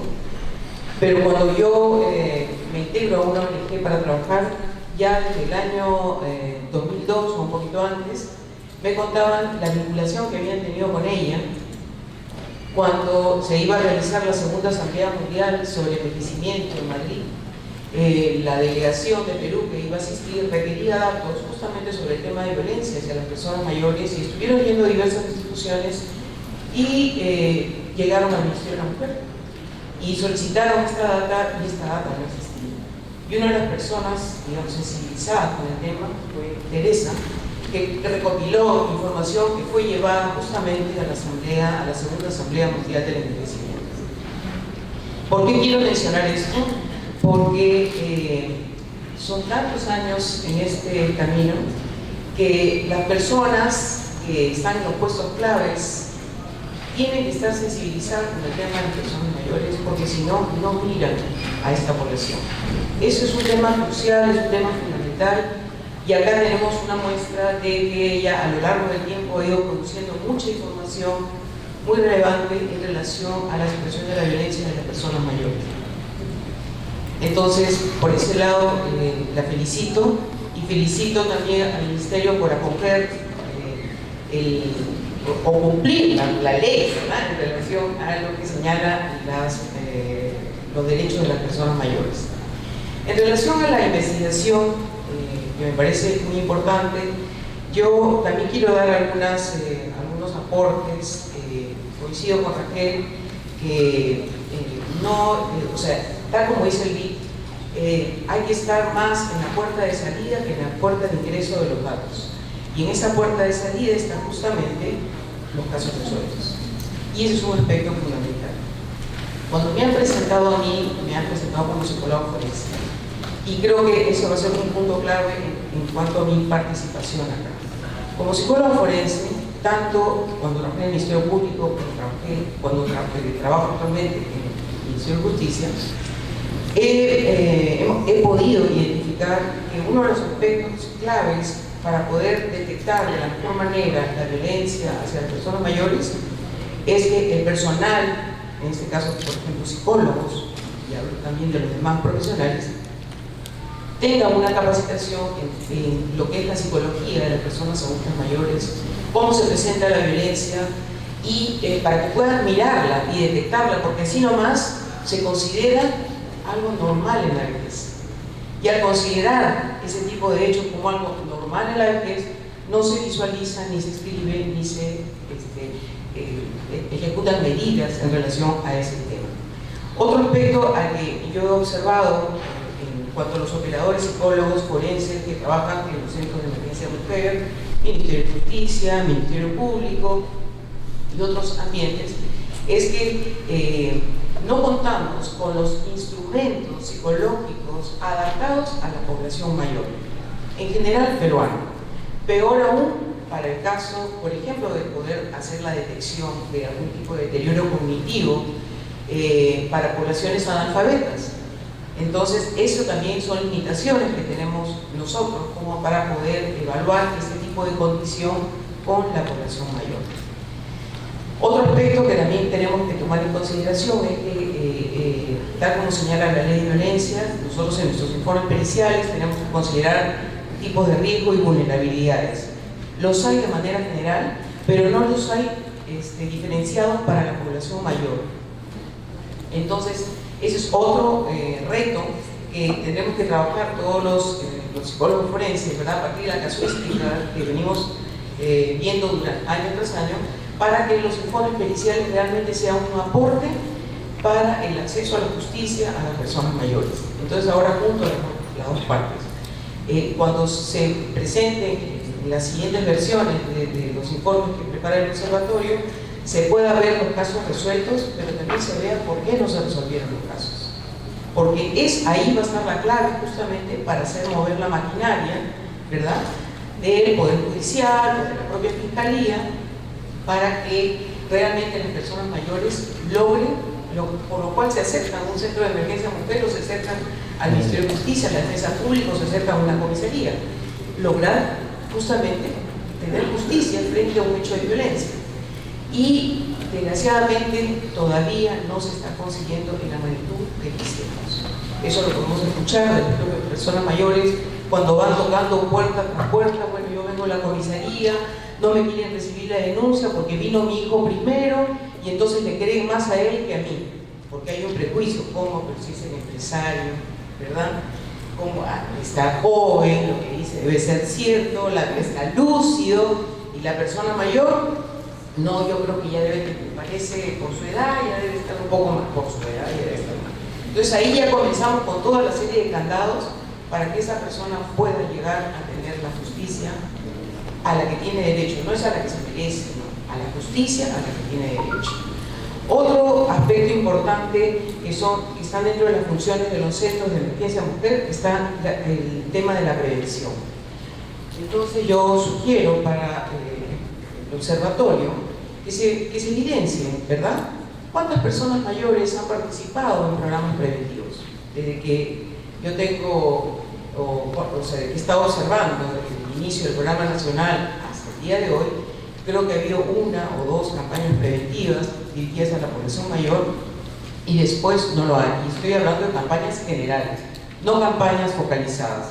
Pero cuando yo me integro a una ONG para trabajar, ya desde el año 2002 o un poquito antes, me contaban la vinculación que habían tenido con ella cuando se iba a realizar la segunda Asamblea Mundial sobre Envejecimiento en Madrid. La delegación de Perú que iba a asistir requería datos justamente sobre el tema de violencia hacia las personas mayores y estuvieron yendo a diversas instituciones y llegaron al Ministerio de la Mujer y solicitaron esta data y esta data no existía. Y una de las personas, digamos, sensibilizadas con el tema fue Teresa, que recopiló información que fue llevada justamente a la segunda Asamblea Mundial del Envejecimiento. ¿Por qué quiero mencionar esto? Porque son tantos años en este camino que las personas que están en los puestos claves tienen que estar sensibilizadas con el tema de las personas mayores, porque si no, no miran a esta población. Eso es un tema crucial, es un tema fundamental, y acá tenemos una muestra de que ella a lo largo del tiempo ha ido produciendo mucha información muy relevante en relación a la situación de la violencia de las personas mayores. Entonces, por ese lado, la felicito y felicito también al Ministerio por acoger o cumplir la ley, ¿verdad?, en relación a lo que señala los derechos de las personas mayores. En relación a la investigación, que me parece muy importante, yo también quiero dar algunos aportes. Coincido con Raquel que o sea, tal como dice el BID, hay que estar más en la puerta de salida que en la puerta de ingreso de los datos. Y en esa puerta de salida están justamente los casos resueltos. Y ese es un aspecto fundamental. Cuando me han presentado a mí, me han presentado como psicólogo forense. Y creo que eso va a ser un punto clave en cuanto a mi participación acá. Como psicólogo forense, tanto cuando trabajé en el Ministerio Público, cuando trabajo actualmente en el Ministerio de Justicia, he podido identificar que uno de los aspectos claves para poder detectar de la mejor manera la violencia hacia las personas mayores es que el personal, en este caso, por ejemplo, psicólogos, y hablo también de los demás profesionales, tenga una capacitación en lo que es la psicología de las personas adultas mayores, cómo se presenta la violencia y para que puedan mirarla y detectarla, porque así nomás se considera algo normal en la vejez. Y al considerar ese tipo de hechos como algo normal en la vejez, no se visualiza, ni se escribe, ni se ejecutan medidas en relación a ese tema. Otro aspecto al que yo he observado en cuanto a los operadores psicólogos forenses que trabajan en los centros de emergencia mujer, Ministerio de Justicia, Ministerio Público y otros ambientes, es que no contamos con los instrumentos psicológicos adaptados a la población mayor, en general peruano. Peor aún para el caso, por ejemplo, de poder hacer la detección de algún tipo de deterioro cognitivo para poblaciones analfabetas. Entonces, eso también son limitaciones que tenemos nosotros como para poder evaluar este tipo de condición con la población mayor. Otro aspecto que también tenemos que tomar en consideración es que, tal como señala la ley de violencia, nosotros en nuestros informes periciales tenemos que considerar tipos de riesgo y vulnerabilidades. Los hay de manera general, pero no los hay diferenciados para la población mayor. Entonces, ese es otro reto que tenemos que trabajar todos los psicólogos forenses, ¿verdad?, a partir de la casuística que venimos viendo durante año tras año, para que los informes periciales realmente sean un aporte para el acceso a la justicia a las personas mayores. Entonces, ahora junto las dos partes. Cuando se presenten las siguientes versiones de los informes que prepara el observatorio, se pueda ver los casos resueltos, pero también se vea por qué no se resolvieron los casos. Porque ahí va a estar la clave justamente para hacer mover la maquinaria, ¿verdad?, del Poder Judicial o de la propia Fiscalía, para que realmente las personas mayores logren, por lo cual se acercan a un centro de emergencia mujer o se acercan al Ministerio de Justicia, a la Defensa Pública o se acercan a una comisaría. Lograr justamente tener justicia frente a un hecho de violencia. Y desgraciadamente todavía no se está consiguiendo en la magnitud que quisiéramos. Eso lo podemos escuchar de personas mayores cuando van tocando puerta tras puerta. Bueno, yo vengo a la comisaría, no me quieren recibir la denuncia porque vino mi hijo primero y entonces le creen más a él que a mí, porque hay un prejuicio, como pero si es el empresario, ¿verdad?, como está joven, lo que dice debe ser cierto, está lúcido, y la persona mayor, no, yo creo que ya debe, me parece, por su edad, ya debe estar un poco más, por su edad, ya debe estar más. Entonces ahí ya comenzamos con toda la serie de candados para que esa persona pueda llegar a tener la justicia a la que tiene derecho, no es a la que se merece, ¿no?, a la justicia a la que tiene derecho. Otro aspecto importante que están dentro de las funciones de los centros de emergencia mujer está el tema de la prevención. Entonces yo sugiero para el observatorio que se evidencien, ¿verdad?, cuántas personas mayores han participado en programas preventivos. Desde que yo tengo, que he estado observando desde el inicio del programa nacional hasta el día de hoy, creo que ha habido una o dos campañas preventivas dirigidas a la población mayor y después no lo hay. Y estoy hablando de campañas generales, no campañas focalizadas.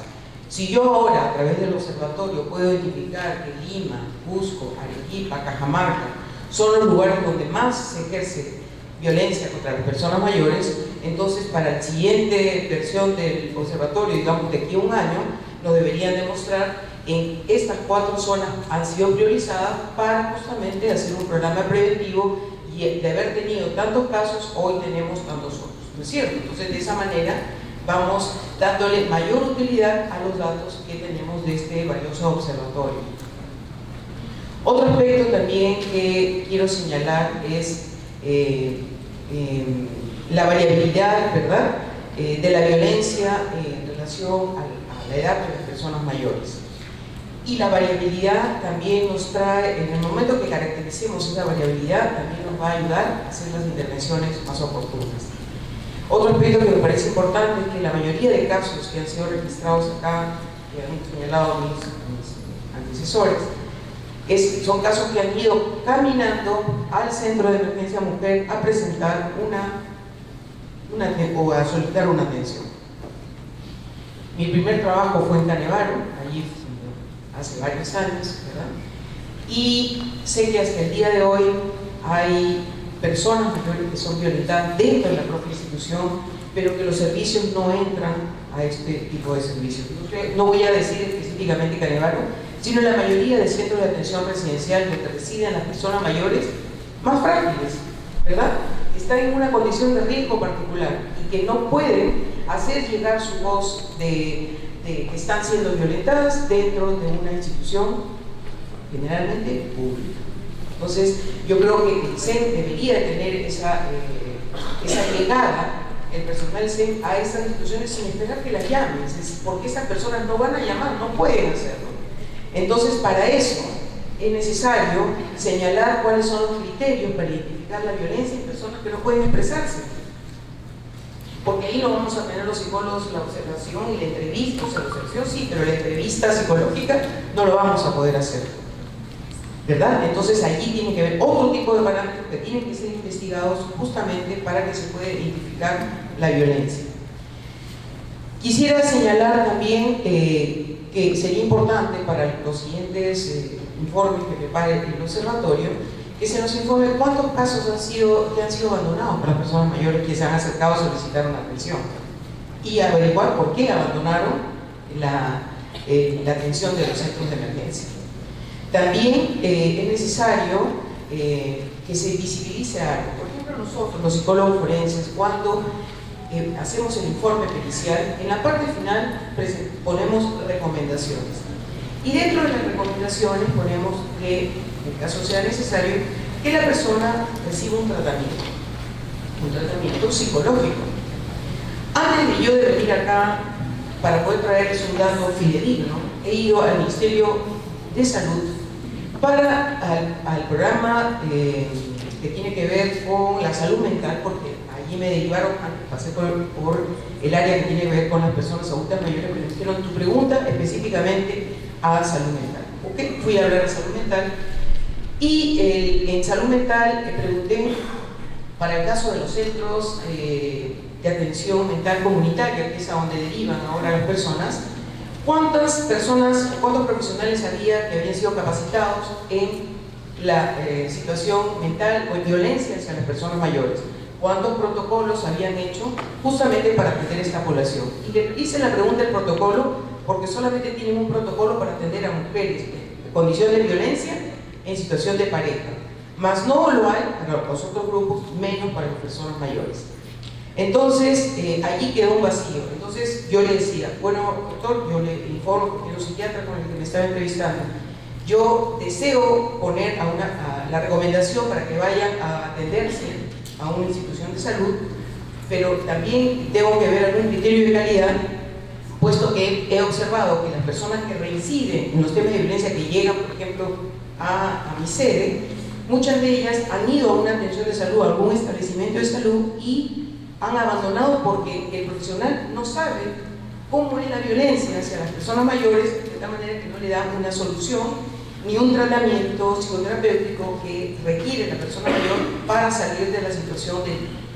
Si yo ahora, a través del observatorio, puedo identificar que Lima, Cusco, Arequipa, Cajamarca son los lugares donde más se ejerce violencia contra las personas mayores, entonces para la siguiente versión del observatorio, digamos de aquí a un año, nos deberían demostrar en estas 4 zonas han sido priorizadas para justamente hacer un programa preventivo, y de haber tenido tantos casos, hoy tenemos tantos otros, ¿no es cierto? Entonces de esa manera vamos dándole mayor utilidad a los datos que tenemos de este valioso observatorio. Otro aspecto también que quiero señalar es la variabilidad, ¿verdad?, de la violencia en relación a la edad de las personas mayores. Y la variabilidad también nos trae, en el momento que caractericemos esa variabilidad, también nos va a ayudar a hacer las intervenciones más oportunas. Otro aspecto que me parece importante es que la mayoría de casos que han sido registrados acá, que han señalado mis antecesores, son casos que han ido caminando al centro de emergencia mujer a presentar o a solicitar una atención. Mi primer trabajo fue en Canevaro, allí hace varios años, ¿verdad? Y sé que hasta el día de hoy hay personas mayores que son violentadas dentro de la propia institución, pero que los servicios no entran a este tipo de servicios. No voy a decir específicamente Canevaro, sino en la mayoría de centros de atención residencial donde residen las personas mayores más frágiles, ¿verdad?, están en una condición de riesgo particular y que no pueden hacer llegar su voz de que están siendo violentadas dentro de una institución generalmente pública. Entonces, yo creo que el CEN debería tener esa llegada, el personal CEN, a esas instituciones sin esperar que las llamen, porque esas personas no van a llamar, no pueden hacerlo. Entonces, para eso es necesario señalar cuáles son los criterios para identificar la violencia en personas que no pueden expresarse. Porque ahí no vamos a tener los psicólogos la observación y la entrevista, o sea, la observación sí, pero la entrevista psicológica no lo vamos a poder hacer, ¿verdad? Entonces allí tiene que haber otro tipo de parámetros que tienen que ser investigados justamente para que se pueda identificar la violencia. Quisiera señalar también que sería importante para los siguientes informes que prepare el observatorio que se nos informe cuántos casos han sido abandonados por las personas mayores que se han acercado a solicitar una atención y averiguar por qué abandonaron la atención de los centros de emergencia. También es necesario que se visibilice algo. Por ejemplo, nosotros, los psicólogos forenses, cuando hacemos el informe pericial, en la parte final ponemos recomendaciones. Y dentro de las recomendaciones ponemos que, en caso sea necesario, que la persona reciba un tratamiento psicológico. Antes de yo de venir acá, para poder traerles un dato fidedigno, he ido al Ministerio de Salud para al programa que tiene que ver con la salud mental, porque allí me derivaron, pasé por el área que tiene que ver con las personas adultas mayores, pero me dijeron tu pregunta específicamente a salud mental. ¿Okay? Fui a hablar de salud mental y en salud mental pregunté para el caso de los centros de atención mental comunitaria, que es a donde derivan ahora las personas, cuántos profesionales había que habían sido capacitados en la situación mental o en violencia hacia las personas mayores, cuántos protocolos habían hecho justamente para atender a esta población. Y le hice la pregunta del protocolo porque solamente tienen un protocolo para atender a mujeres en condición de violencia en situación de pareja, más no lo hay para los otros grupos, menos para las personas mayores. Entonces, allí quedó un vacío. Entonces yo le decía, bueno, doctor, yo le informo, porque el psiquiatra con el que me estaba entrevistando, yo deseo poner la recomendación para que vayan a atenderse a una institución de salud, pero también tengo que ver algún criterio de calidad, puesto que he observado que las personas que reinciden en los temas de violencia que llegan, por ejemplo, a mi sede, muchas de ellas han ido a una atención de salud, a algún establecimiento de salud y han abandonado porque el profesional no sabe cómo es la violencia hacia las personas mayores, de tal manera que no le dan una solución ni un tratamiento psicoterapéutico que requiere la persona mayor para salir de la situación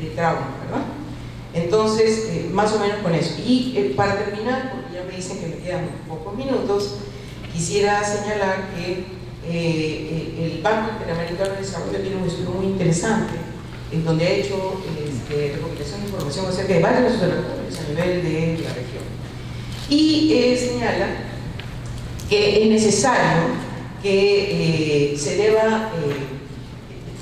de trauma, ¿verdad? Entonces, más o menos con eso. Y para terminar, porque ya me dicen que me quedan pocos minutos, quisiera señalar que el Banco Interamericano de Desarrollo tiene un estudio muy interesante en donde ha hecho recopilación de información acerca de varios observatorios a nivel de la región. Y señala que es necesario que se deba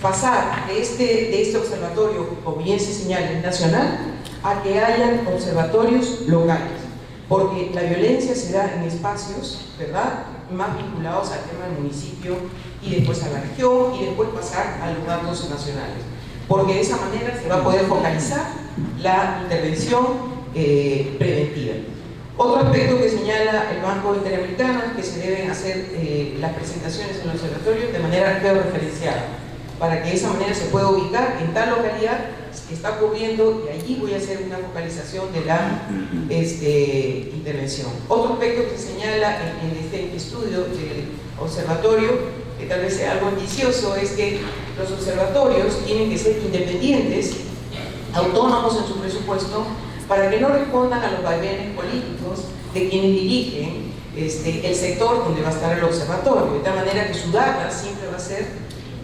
pasar de este observatorio, como bien se señala, nacional, a que hayan observatorios locales, porque la violencia se da en espacios, ¿verdad?, más vinculados al tema del municipio y después a la región y después pasar a los datos nacionales, porque de esa manera se va a poder focalizar la intervención preventiva. Otro aspecto que señala el Banco Interamericano es que se deben hacer las presentaciones en el observatorio de manera georreferenciada, para que de esa manera se pueda ubicar en tal localidad que está ocurriendo y allí voy a hacer una focalización de la intervención. Otro aspecto que señala en este estudio del observatorio, que tal vez sea algo ambicioso, es que los observatorios tienen que ser independientes, autónomos en su presupuesto, para que no respondan a los vaivenes políticos de quienes dirigen el sector donde va a estar el observatorio, de tal manera que su data siempre va a ser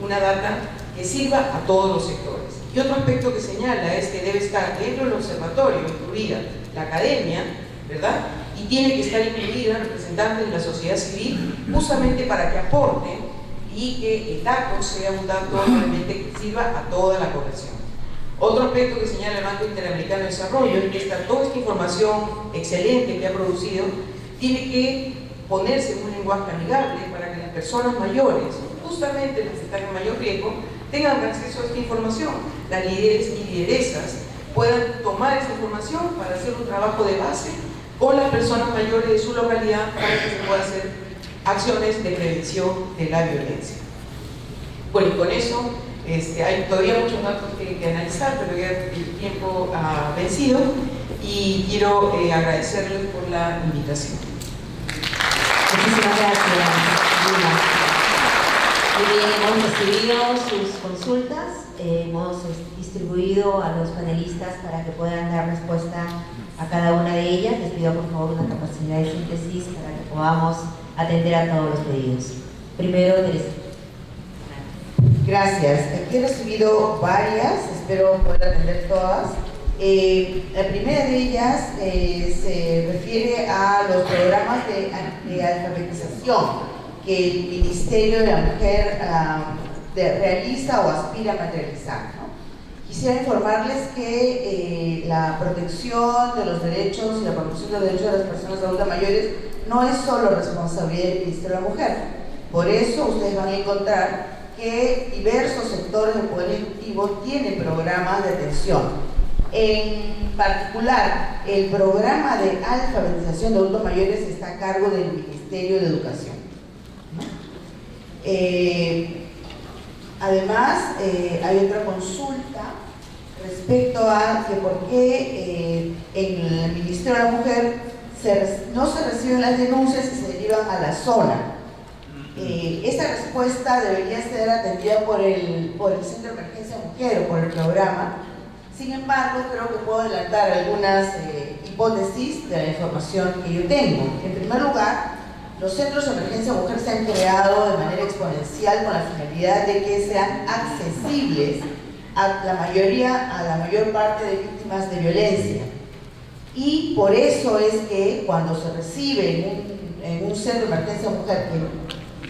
una data que sirva a todos los sectores. Y otro aspecto que señala es que debe estar dentro del observatorio incluida la academia, ¿verdad?, y tiene que estar incluida representantes de la sociedad civil, justamente para que aporten y que el dato sea un dato realmente que sirva a toda la población. Otro aspecto que señala el Banco Interamericano de Desarrollo es que toda esta información excelente que ha producido tiene que ponerse en un lenguaje amigable para que las personas mayores, justamente las que están en mayor riesgo, tengan acceso a esta información. Las líderes y lideresas puedan tomar esa información para hacer un trabajo de base con las personas mayores de su localidad para que se puedan hacer acciones de prevención de la violencia. Bueno, y con eso hay todavía muchos datos que analizar, pero ya el tiempo ha vencido y quiero agradecerles por la invitación. Muchísimas gracias, Lina. Muy bien, hemos recibido sus consultas, hemos distribuido a los panelistas para que puedan dar respuesta a cada una de ellas. Les pido por favor una capacidad de síntesis para que podamos atender a todos los pedidos. Primero, Teresa. Gracias. Aquí he recibido varias, espero poder atender todas. La primera de ellas se refiere a los programas de alfabetización que el Ministerio de la Mujer realiza o aspira a materializar, ¿no? Quisiera informarles que la protección de los derechos y la promoción de los derechos de las personas adultas mayores no es solo responsabilidad del Ministerio de la Mujer. Por eso ustedes van a encontrar que diversos sectores del Poder Ejecutivo tienen programas de atención. En particular, el programa de alfabetización de adultos mayores está a cargo del Ministerio de Educación, ¿no? Además, hay otra consulta respecto a que por qué en el Ministerio de la Mujer no se reciben las denuncias y se derivan a la zona. Esta respuesta debería ser atendida por el Centro de Emergencia Mujer o por el programa. Sin embargo, creo que puedo adelantar algunas hipótesis de la información que yo tengo. En primer lugar, los centros de emergencia mujer se han creado de manera exponencial con la finalidad de que sean accesibles a la mayor parte de víctimas de violencia. Y por eso es que cuando se recibe en un centro de emergencia mujer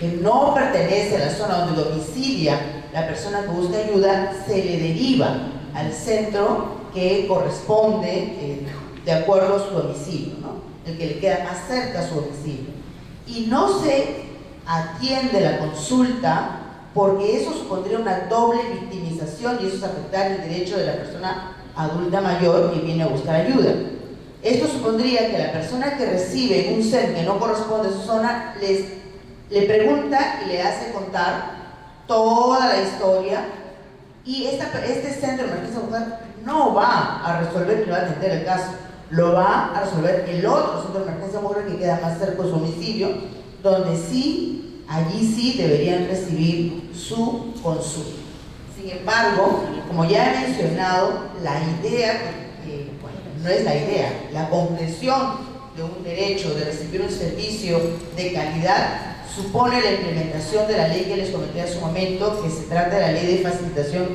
que no pertenece a la zona donde domicilia la persona que busca ayuda, se le deriva al centro que corresponde de acuerdo a su domicilio, ¿no? El que le queda más cerca a su domicilio. Y no se atiende la consulta porque eso supondría una doble victimización y eso es afectar el derecho de la persona adulta mayor que viene a buscar ayuda. Esto supondría que la persona que recibe en un centro que no corresponde a su zona le pregunta y le hace contar toda la historia y este centro de emergencia mujer no va a resolver ni va a atender el caso, lo va a resolver el otro centro de emergencia mujer que queda más cerca de su domicilio, donde allí sí deberían recibir su consulta. Sin Sin embargo, como ya he mencionado, la idea, bueno, no es la idea, la concreción de un derecho de recibir un servicio de calidad supone la implementación de la ley que les comenté hace un momento, que se trata de la Ley de Facilitación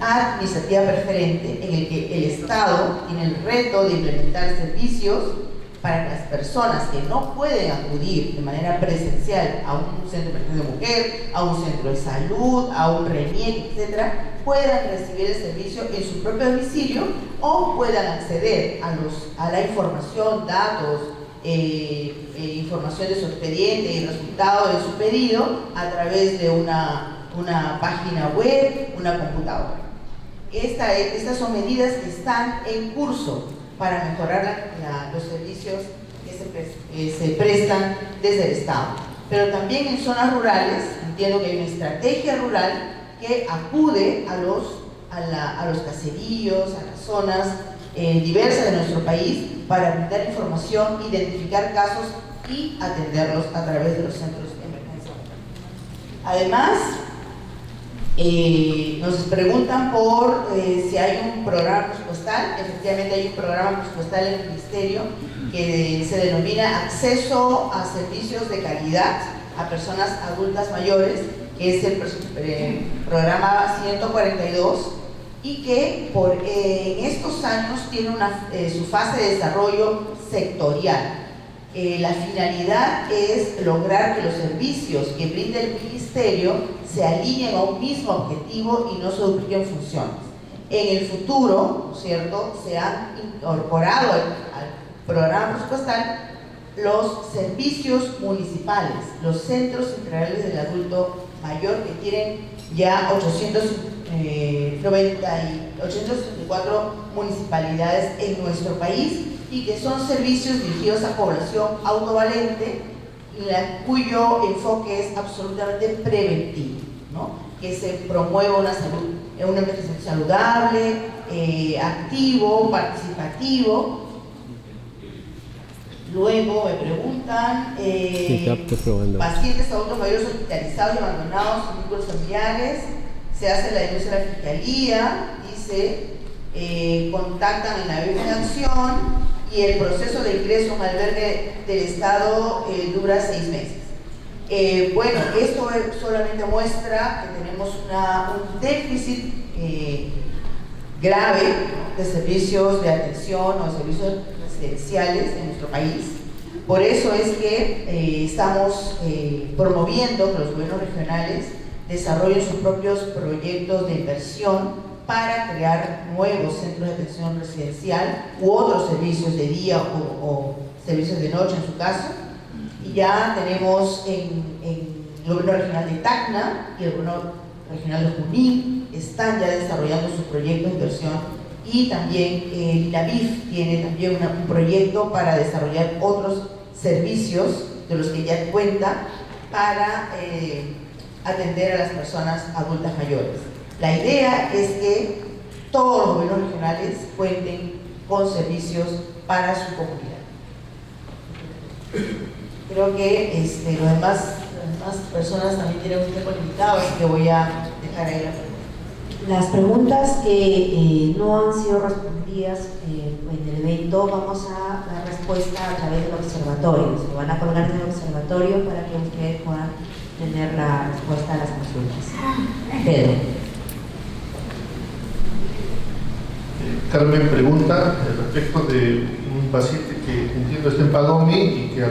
Administrativa Preferente, en el que el Estado tiene el reto de implementar servicios para que las personas que no pueden acudir de manera presencial a un centro de protección de mujer, a un centro de salud, a un RENIEC, etc., puedan recibir el servicio en su propio domicilio o puedan acceder a la información, datos, información de su expediente y resultado de su pedido a través de una página web, una computadora. Estas son medidas que están en curso para mejorar los servicios que se prestan desde el Estado. Pero también en zonas rurales, entiendo que hay una estrategia rural que acude a los caseríos, a las zonas diversas de nuestro país para brindar información, identificar casos y atenderlos a través de los centros de emergencia. Además, nos preguntan por si hay un programa presupuestal. Efectivamente hay un programa presupuestal en el Ministerio que se denomina Acceso a Servicios de Calidad a Personas Adultas Mayores, que es el programa 142, y que en estos años tiene su fase de desarrollo sectorial. La finalidad es lograr que los servicios que brinda el Ministerio se alineen a un mismo objetivo y no se dupliquen funciones. En el futuro, ¿no es cierto?, se han incorporado al programa presupuestal los servicios municipales, los centros integrales del adulto mayor, que tienen ya 864 municipalidades en nuestro país y que son servicios dirigidos a población autovalente, cuyo enfoque es absolutamente preventivo, ¿no? Que se promueva un envejecimiento saludable, activo, participativo. Luego me preguntan, pacientes adultos mayores hospitalizados y abandonados en vínculos familiares, se hace la denuncia a la Fiscalía, dice, contactan en la Biblia en Acción, y el proceso de ingreso a un albergue del Estado dura 6 meses. Bueno, esto solamente muestra que tenemos un déficit grave de servicios de atención o servicios residenciales en nuestro país. Por eso es que estamos promoviendo que los gobiernos regionales desarrollen sus propios proyectos de inversión para crear nuevos centros de atención residencial u otros servicios de día o servicios de noche en su caso. Y ya tenemos en el gobierno regional de Tacna y el gobierno regional de Junín están ya desarrollando sus proyectos de inversión, y también la BIF tiene también un proyecto para desarrollar otros servicios de los que ya cuenta para atender a las personas adultas mayores. La idea es que todos los gobiernos regionales cuenten con servicios para su comunidad. Creo que las demás personas también tienen un tiempo limitado, así que voy a dejar ahí la pregunta. Las preguntas que no han sido respondidas en el evento, vamos a dar respuesta a través del observatorio. Se van a colgar en el observatorio para que ustedes puedan tener la respuesta a las consultas. Pedro. Carmen pregunta respecto de un paciente que entiendo está en Padomi y que a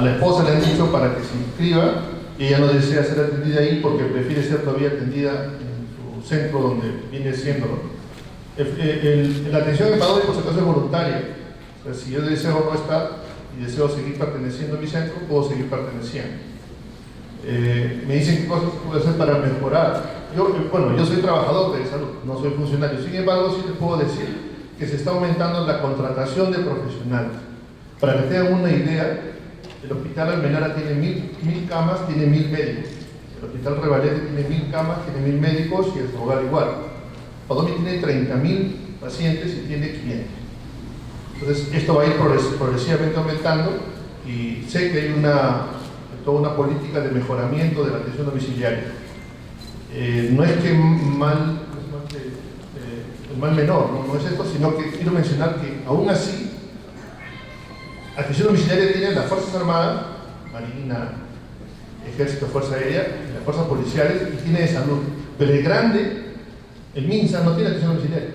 la esposa le han dicho para que se inscriba, y ella no desea ser atendida ahí porque prefiere ser todavía atendida en su centro donde viene siendo. La atención en Padomi por si acaso es voluntaria. O sea, si yo deseo no estar y deseo seguir perteneciendo a mi centro, puedo seguir perteneciendo. Me dicen qué cosas se puede hacer para mejorar. Yo soy trabajador de salud, no soy funcionario. Sin embargo, sí les puedo decir que se está aumentando la contratación de profesionales. Para que tengan una idea, el Hospital Almenara tiene 1000 camas, tiene 1000 médicos. El Hospital Revalete tiene 1000 camas, tiene 1000 médicos, y el Hogar igual. Padomi tiene 30.000 pacientes y tiene 500. Entonces, esto va a ir progresivamente aumentando, y sé que hay toda una política de mejoramiento de la atención domiciliaria. No es que el mal menor, no es esto, sino que quiero mencionar que aún así, atención domiciliaria tienen las Fuerzas Armadas, Marina, Ejército, Fuerza Aérea, y las Fuerzas Policiales, y tiene de salud. Pero el grande, el MINSA, no tiene atención domiciliaria.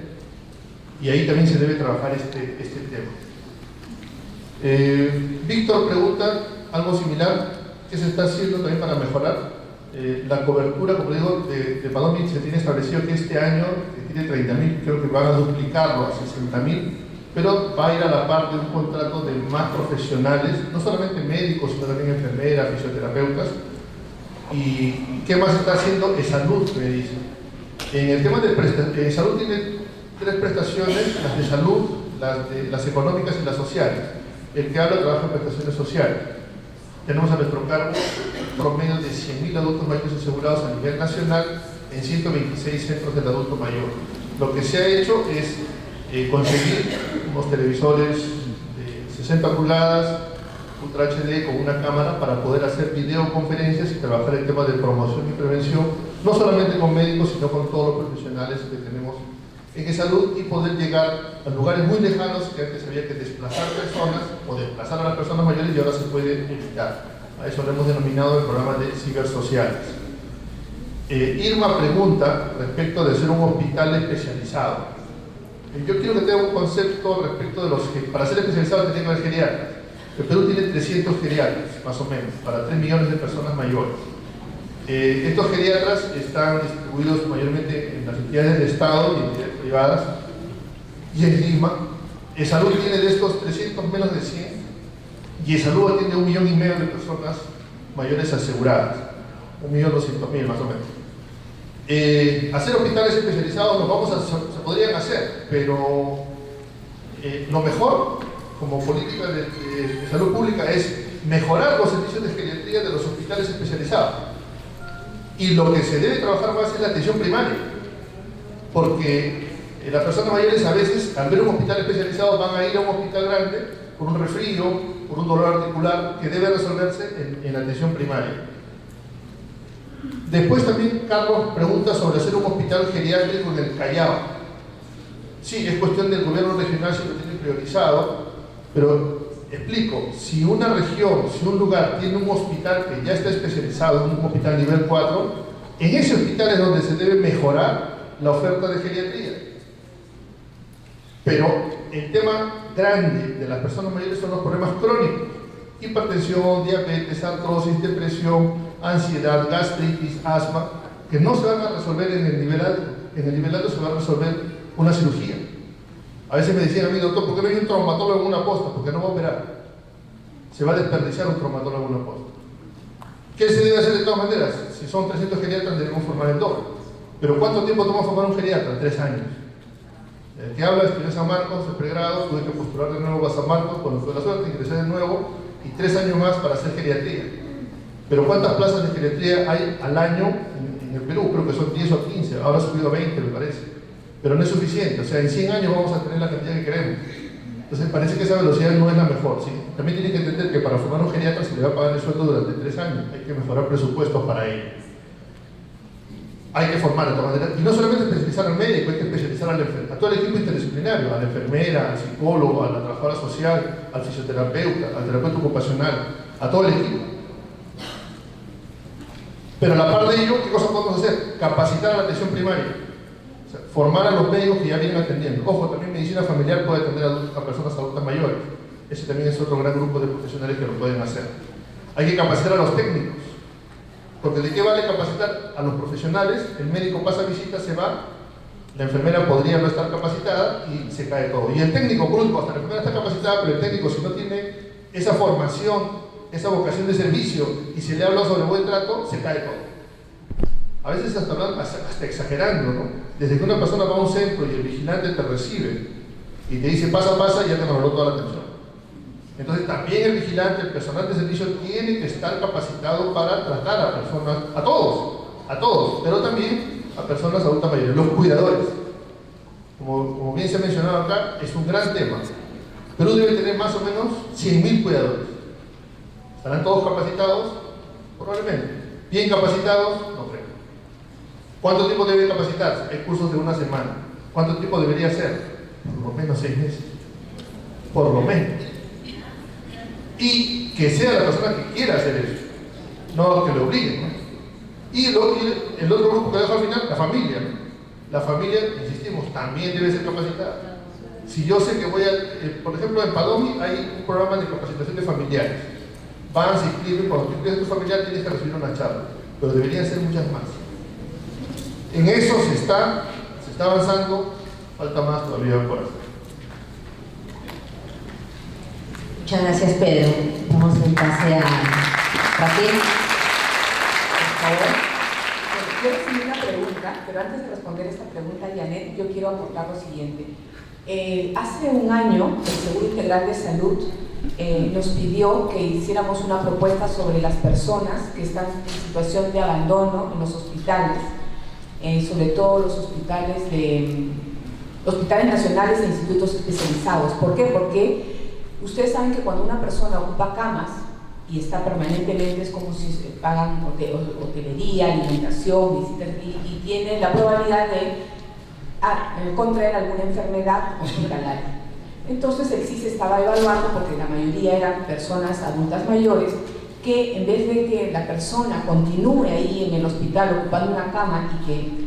Y ahí también se debe trabajar este tema. Víctor pregunta algo similar, ¿qué se está haciendo también para mejorar? La cobertura, como digo, de Padomi se tiene establecido que este año tiene 30.000, creo que van a duplicarlo a 60.000, pero va a ir a la par de un contrato de más profesionales, no solamente médicos, sino también enfermeras, fisioterapeutas. ¿Y qué más está haciendo? Salud, me dicen. En el tema de salud tiene 3 prestaciones, las de salud, las económicas y las sociales. El que habla trabaja en prestaciones sociales. Tenemos a nuestro cargo promedio de 100.000 adultos mayores asegurados a nivel nacional en 126 centros del adulto mayor. Lo que se ha hecho es conseguir unos televisores de 60 pulgadas, Ultra HD con una cámara para poder hacer videoconferencias y trabajar el tema de promoción y prevención, no solamente con médicos, sino con todos los profesionales que tenemos en salud, y poder llegar a lugares muy lejanos que antes había que desplazar personas o desplazar a las personas mayores, y ahora se puede evitar. A eso lo hemos denominado el programa de cibersociales. Irma pregunta respecto de ser un hospital especializado. Yo quiero que tenga un concepto respecto de los que para ser especializado tienen que haber geriatras. El Perú tiene 300 geriatras, más o menos, para 3 millones de personas mayores. Estos geriatras están distribuidos mayormente en las entidades del Estado y entidades privadas, y en Lima. Salud tiene de estos 300 menos de 100, y Salud atiende 1,5 millones de personas mayores aseguradas, 1.200.000 más o menos. Hacer hospitales especializados se podrían hacer, pero lo mejor como política de salud pública es mejorar los servicios de geriatría de los hospitales especializados. Y lo que se debe trabajar más es la atención primaria, porque las personas mayores a veces, al ver un hospital especializado, van a ir a un hospital grande por un resfrío, por un dolor articular que debe resolverse en la atención primaria. Después también Carlos pregunta sobre hacer un hospital geriátrico en el Callao. Sí, es cuestión del gobierno regional si lo tiene priorizado, pero explico, si una región, si un lugar tiene un hospital que ya está especializado, un hospital nivel 4, en ese hospital es donde se debe mejorar la oferta de geriatría. Pero el tema grande de las personas mayores son los problemas crónicos: hipertensión, diabetes, artrosis, depresión, ansiedad, gastritis, asma, que no se van a resolver en el nivel alto. En el nivel alto se va a resolver una cirugía. A veces me decían a mí: doctor, ¿por qué no hay un traumatólogo en una posta? Porque no va a operar. Se va a desperdiciar un traumatólogo en una posta. ¿Qué se debe hacer de todas maneras? Si son 300 geriatras, debemos formar el doble. Pero ¿cuánto tiempo toma formar un geriatra? 3 años. El que habla estudió en San Marcos, de pregrado, tuve que postular de nuevo a San Marcos, cuando fue la suerte, ingresé de nuevo, y 3 años más para hacer geriatría. Pero ¿cuántas plazas de geriatría hay al año en el Perú? Creo que son 10 o 15, ahora ha subido a 20, me parece. Pero no es suficiente, o sea, en 100 años vamos a tener la cantidad que queremos. Entonces parece que esa velocidad no es la mejor, ¿sí? También tienen que entender que para formar un geriatra se le va a pagar el sueldo durante 3 años, hay que mejorar presupuestos para ello. Hay que formar de todas maneras, y no solamente especializar al médico, hay que especializar a todo el equipo interdisciplinario, a la enfermera, al psicólogo, a la trabajadora social, al fisioterapeuta, al terapeuta ocupacional, a todo el equipo. Pero a la par de ello, ¿qué cosa podemos hacer? Capacitar a la atención primaria, o sea, formar a los médicos que ya vienen atendiendo. Ojo, también medicina familiar puede atender a personas adultas mayores. Ese también es otro gran grupo de profesionales que lo pueden hacer. Hay que capacitar a los técnicos, porque ¿de qué vale capacitar a los profesionales? El médico pasa visita, se va, la enfermera podría no estar capacitada y se cae todo. Y el técnico, por último, hasta la enfermera está capacitada, pero el técnico, si no tiene esa formación, esa vocación de servicio, y se le habla sobre buen trato, se cae todo. A veces hasta exagerando, ¿no? Desde que una persona va a un centro y el vigilante te recibe y te dice pasa, y ya te valoró toda la atención. Entonces también el vigilante, el personal de servicio tiene que estar capacitado para tratar a personas, a todos, pero también a personas adultas mayores, los cuidadores. Como bien se ha mencionado acá, es un gran tema. Perú debe tener más o menos 100.000 cuidadores. ¿Estarán todos capacitados? Probablemente. ¿Bien capacitados? No creo. ¿Cuánto tiempo debe capacitarse? Hay cursos de una semana. ¿Cuánto tiempo debería ser? Por lo menos 6 meses. Por lo menos. Y que sea la persona que quiera hacer eso, no que le obliguen, ¿no? Y el otro grupo que dejo al final, la familia, ¿no? La familia, insistimos, también debe ser capacitada. Si yo sé que voy a, por ejemplo, en Padomi hay un programa de capacitación de familiares. Van, se inscriben, cuando tú inscribes a tu familiar tienes que recibir una charla, pero deberían ser muchas más. En eso se está avanzando, falta más todavía por hacer. Muchas gracias, Pedro. Vamos a pase a Raquel. Por favor. Quiero hacer una pregunta, pero antes de responder esta pregunta, Janet, yo quiero aportar lo siguiente. Hace un año, el Seguro Integral de Salud nos pidió que hiciéramos una propuesta sobre las personas que están en situación de abandono en los hospitales, sobre todo los hospitales nacionales e institutos especializados. ¿Por qué? Porque ustedes saben que cuando una persona ocupa camas y está permanentemente, es como si se pagan hotelería, alimentación, visitas, y tiene la probabilidad de contraer alguna enfermedad hospitalaria. Entonces el CIS estaba evaluando, porque la mayoría eran personas adultas mayores, que en vez de que la persona continúe ahí en el hospital ocupando una cama y que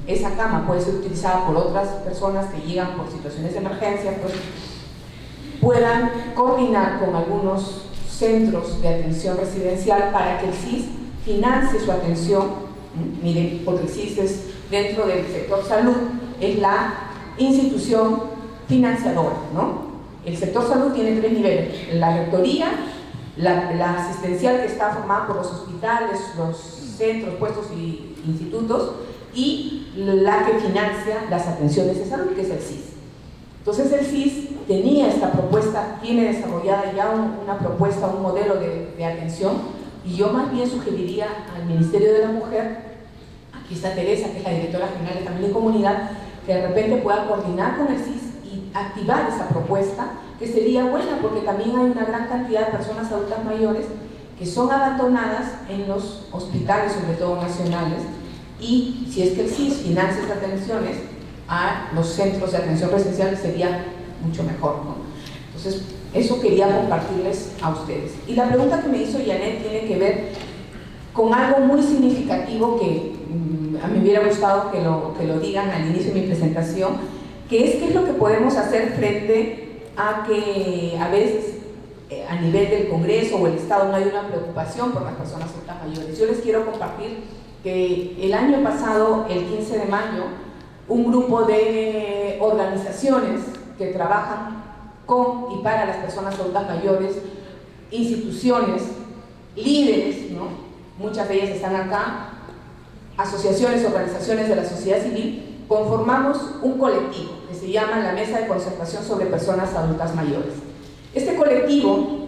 esa cama puede ser utilizada por otras personas que llegan por situaciones de emergencia, pues puedan coordinar con algunos centros de atención residencial para que el CIS financie su atención. Miren, porque el CIS es, dentro del sector salud, es la institución financiadora, ¿no? El sector salud tiene 3 niveles: la rectoría, la asistencial, que está formada por los hospitales, los centros, puestos y institutos, y la que financia las atenciones de salud, que es el CIS. Entonces el CIS tenía esta propuesta, tiene desarrollada ya una propuesta, un modelo de atención, y yo más bien sugeriría al Ministerio de la Mujer, aquí está Teresa, que es la directora general de Familia y Comunidad, que de repente pueda coordinar con el CIS y activar esa propuesta, que sería buena, porque también hay una gran cantidad de personas adultas mayores que son abandonadas en los hospitales, sobre todo nacionales, y si es que el CIS financia estas atenciones a los centros de atención residencial, sería mucho mejor, ¿no? Entonces, eso quería compartirles a ustedes. Y la pregunta que me hizo Janet tiene que ver con algo muy significativo que a mí me hubiera gustado que lo digan al inicio de mi presentación, que es qué es lo que podemos hacer frente a que a veces a nivel del Congreso o el Estado no hay una preocupación por las personas adultas mayores. Yo les quiero compartir que el año pasado, el 15 de mayo, un grupo de organizaciones que trabajan con y para las personas adultas mayores, instituciones, líderes, ¿no? Muchas de ellas están acá, asociaciones, organizaciones de la sociedad civil, conformamos un colectivo que se llama la Mesa de Concertación sobre Personas Adultas Mayores. Este colectivo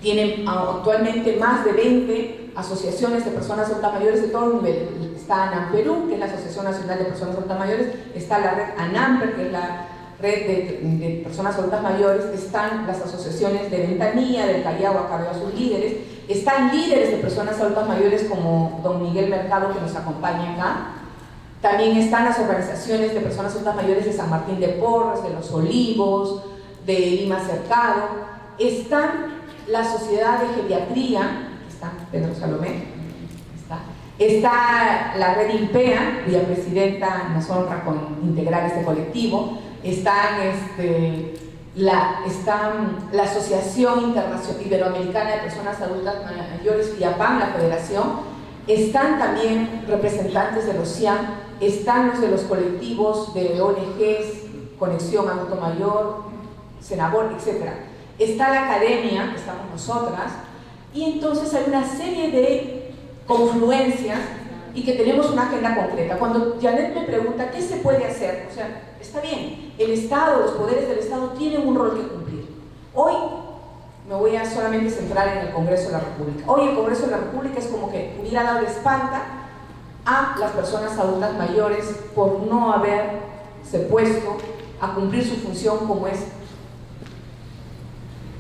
tiene actualmente más de 20 asociaciones de personas adultas mayores de todos los niveles. Está ANAM Perú, que es la Asociación Nacional de Personas Adultas Mayores, está la red ANAMPER, que es la red de personas adultas mayores, están las asociaciones de Ventanilla, del Callao, acá veo a sus líderes, están líderes de personas adultas mayores como don Miguel Mercado, que nos acompaña acá, también están las organizaciones de personas adultas mayores de San Martín de Porres, de Los Olivos, de Lima Cercado, están la Sociedad de Geriatría, está Pedro Salomé, está la red INPEA, cuya presidenta nos honra con integrar este colectivo, está la Asociación Internacional Iberoamericana de Personas Adultas Mayores, FIAPAM, la federación, están también representantes de los CIAM, están los de los colectivos de ONGs, Conexión Adulto Mayor, Senabor, etc. Está la academia, que estamos nosotras, y entonces hay una serie de confluencias y que tenemos una agenda concreta. Cuando Janet me pregunta qué se puede hacer, o sea, está bien, el Estado, los poderes del Estado tienen un rol que cumplir. Hoy me voy a solamente centrar en el Congreso de la República. Hoy el Congreso de la República es como que hubiera dado la espalda a las personas adultas mayores por no haberse puesto a cumplir su función, como es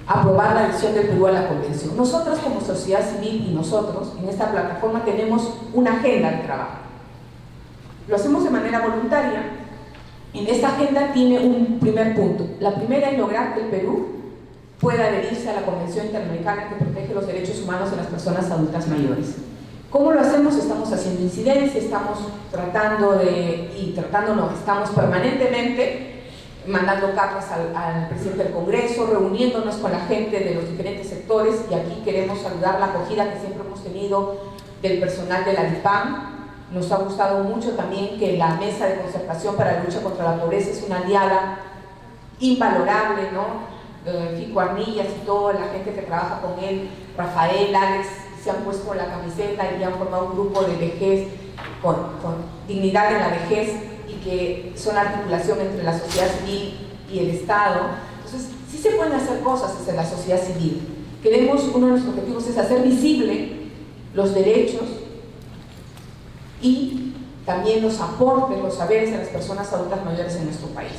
aprobar la adhesión del Perú a la Convención. Nosotros como sociedad civil y nosotros en esta plataforma tenemos una agenda de trabajo. Lo hacemos de manera voluntaria. En esta agenda tiene un primer punto. La primera es lograr que el Perú pueda adherirse a la Convención Interamericana que protege los derechos humanos de las personas adultas mayores. ¿Cómo lo hacemos? Estamos haciendo incidencia, estamos estamos permanentemente mandando cartas al presidente del Congreso, reuniéndonos con la gente de los diferentes sectores, y aquí queremos saludar la acogida que siempre hemos tenido del personal de la DIPAM. Nos ha gustado mucho también que la Mesa de Concertación para la Lucha contra la Pobreza es una aliada invalorable, ¿no? Fico Arnillas y toda la gente que trabaja con él, Rafael, Alex, se han puesto la camiseta y han formado un grupo de vejez con dignidad en la vejez, y que son la articulación entre la sociedad civil y el Estado. Entonces, sí se pueden hacer cosas desde la sociedad civil. Uno de nuestros objetivos es hacer visible los derechos y también los aportes, los saberes de las personas adultas mayores en nuestro país.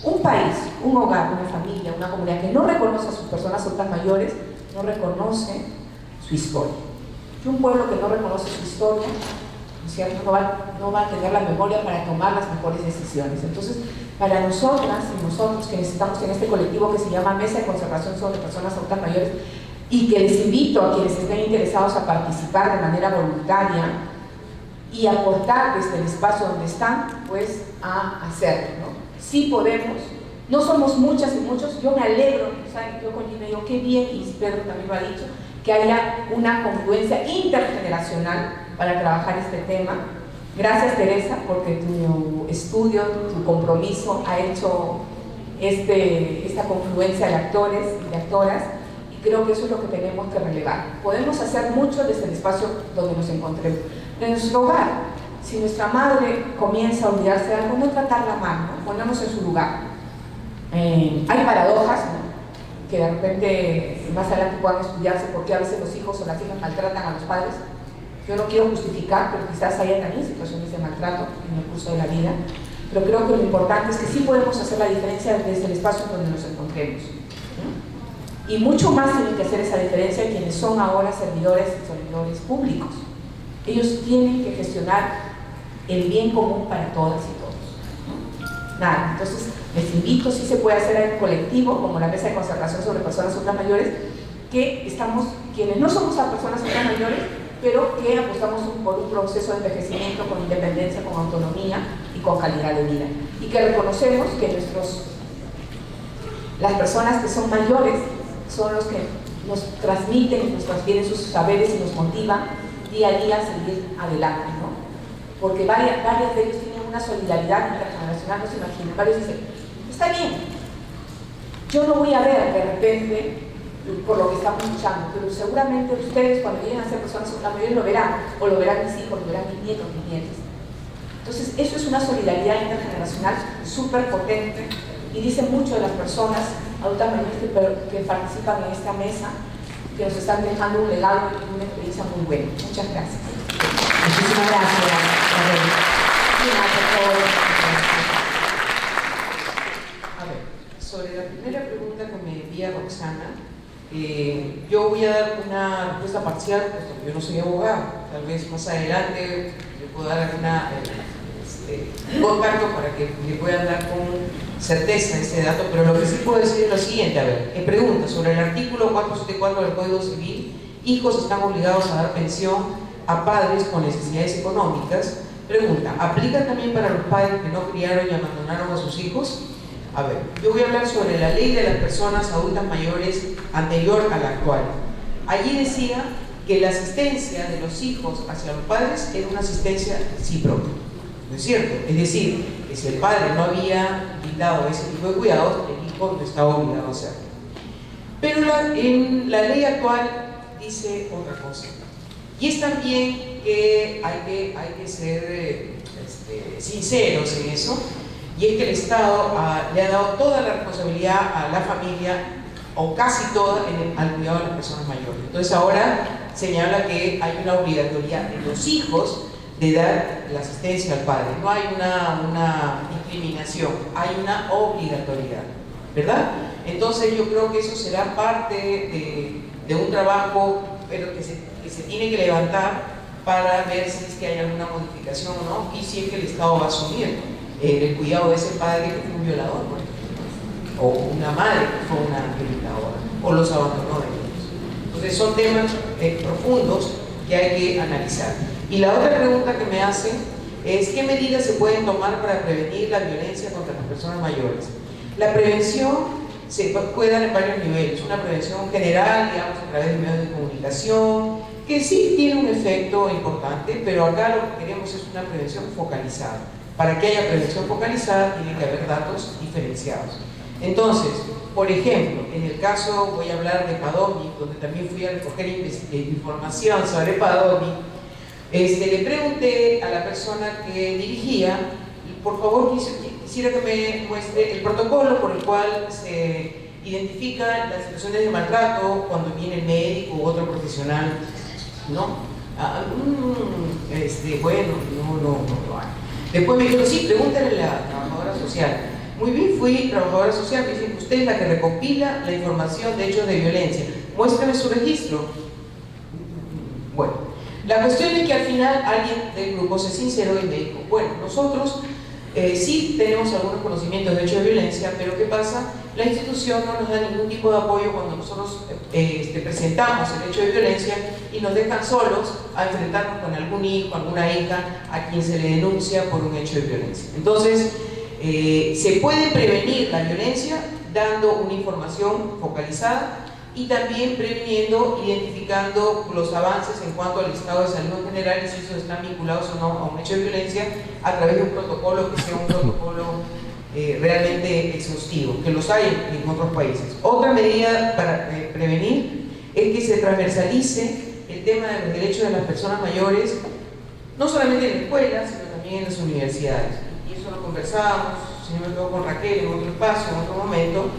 Un país, un hogar, una familia, una comunidad que no reconoce a sus personas adultas mayores, no reconoce su historia. Y un pueblo que no reconoce su historia, ¿cierto?, no va a tener la memoria para tomar las mejores decisiones. Entonces, para nosotras y nosotros que estamos en este colectivo que se llama Mesa de Conservación sobre Personas Adultas Mayores, y que les invito a quienes estén interesados a participar de manera voluntaria y aportar desde el espacio donde están, pues a hacerlo, ¿no? Sí podemos, no somos muchas y muchos. Yo me alegro, ¿saben? Yo con Gina digo, qué bien, y Pedro también lo ha dicho, que haya una confluencia intergeneracional para trabajar este tema. Gracias, Teresa, porque tu estudio, tu compromiso ha hecho esta confluencia de actores y de actoras, y creo que eso es lo que tenemos que relevar. Podemos hacer mucho desde el espacio donde nos encontremos. En nuestro hogar, si nuestra madre comienza a olvidarse de algo, no tratarla mal, ¿no? Ponernos en su lugar. Hay paradojas, ¿no?, que de repente más adelante puedan estudiarse, porque a veces los hijos o las hijas maltratan a los padres. Yo no quiero justificar, pero quizás haya también situaciones de maltrato en el curso de la vida, pero creo que lo importante es que sí podemos hacer la diferencia desde el espacio donde nos encontremos, ¿no? Y mucho más tienen que hacer esa diferencia quienes son ahora servidores y servidores públicos. Ellos tienen que gestionar el bien común para todas y todos, ¿no? Nada, entonces les invito, si se puede hacer en colectivo, como la Mesa de Conservación sobre Personas Adultas Mayores, que estamos, quienes no somos a personas adultas mayores, pero que apostamos por un proceso de envejecimiento con independencia, con autonomía y con calidad de vida, y que reconocemos que las personas que son mayores son los que nos transmiten, nos transfieren sus saberes y nos motivan día a día a seguir adelante, ¿no? Porque varias de ellos tienen una solidaridad intergeneracional, no se imaginan. Varios dicen, está bien, yo no voy a ver de repente por lo que estamos luchando, pero seguramente ustedes cuando lleguen a ser personas adultas mayores lo verán, o lo verán mis hijos, lo verán mis nietos, mis nietas. Entonces, eso es una solidaridad intergeneracional súper potente, y dice mucho de las personas adultas mayores que participan en esta mesa, que nos están dejando un legado y una experiencia muy buena. Muchas gracias. Muchísimas gracias. A ver, sobre la primera pregunta que me envía Roxana, yo voy a dar una respuesta parcial, puesto que yo no soy abogado. Tal vez más adelante le puedo dar un contacto para que le puedan dar con certeza ese dato, pero lo que sí puedo decir es lo siguiente. A ver, pregunta sobre el artículo 474 del Código Civil: hijos están obligados a dar pensión a padres con necesidades económicas. Pregunta, ¿aplica también para los padres que no criaron y abandonaron a sus hijos? A ver, yo voy a hablar sobre la ley de las personas adultas mayores anterior a la actual. Allí decía que la asistencia de los hijos hacia los padres era una asistencia recíproca, ¿no es cierto? Es decir, que si el padre no había brindado ese tipo de cuidados, el hijo no estaba obligado a hacerlo. Pero en la ley actual dice otra cosa. Y es también que hay que ser sinceros en eso, y es que el Estado le ha dado toda la responsabilidad a la familia, o casi toda, al cuidado de las personas mayores. Entonces ahora señala que hay una obligatoriedad de los hijos de dar la asistencia al padre. No hay una discriminación, hay una obligatoriedad, ¿verdad? Entonces yo creo que eso será parte de un trabajo, pero que se tiene que levantar para ver si es que hay alguna modificación o no, y si es que el Estado va a asumir el cuidado de ese padre que fue un violador, por ejemplo, o una madre que fue una violadora, o los abandonó de ellos. Entonces son temas profundos que hay que analizar. Y la otra pregunta que me hacen es ¿qué medidas se pueden tomar para prevenir la violencia contra las personas mayores? La prevención se puede dar en varios niveles, una prevención general, digamos, a través de medios de comunicación, que sí tiene un efecto importante, pero acá lo que queremos es una prevención focalizada. Para que haya prevención focalizada tiene que haber datos diferenciados. Entonces, por ejemplo, en el caso, voy a hablar de Padomi, donde también fui a recoger información sobre Padomi, le pregunté a la persona que dirigía, por favor quisiera que me muestre el protocolo por el cual se identifican las situaciones de maltrato cuando viene el médico u otro profesional, ¿no? Bueno, no hay. Después me dijo, sí, pregúntale a la trabajadora social. Muy bien, fui trabajadora social, me dicen, usted es la que recopila la información de hechos de violencia. Muéstrame su registro. Bueno, la cuestión es que al final alguien del grupo se sinceró y me dijo, bueno, nosotros sí tenemos algunos conocimientos de hechos de violencia, pero ¿qué pasa? La institución no nos da ningún tipo de apoyo cuando nosotros presentamos el hecho de violencia y nos dejan solos a enfrentarnos con algún hijo, alguna hija a quien se le denuncia por un hecho de violencia. Entonces, se puede prevenir la violencia dando una información focalizada y también previniendo, identificando los avances en cuanto al estado de salud en general y si esos están vinculados o no a un hecho de violencia a través de un protocolo que sea un protocolo realmente exhaustivo, que los hay en otros países. Otra medida para prevenir es que se transversalice el tema de los derechos de las personas mayores, no solamente en la escuela, sino también en las universidades. Y eso lo conversábamos, si no me equivoco, con Raquel en otro espacio, en otro momento.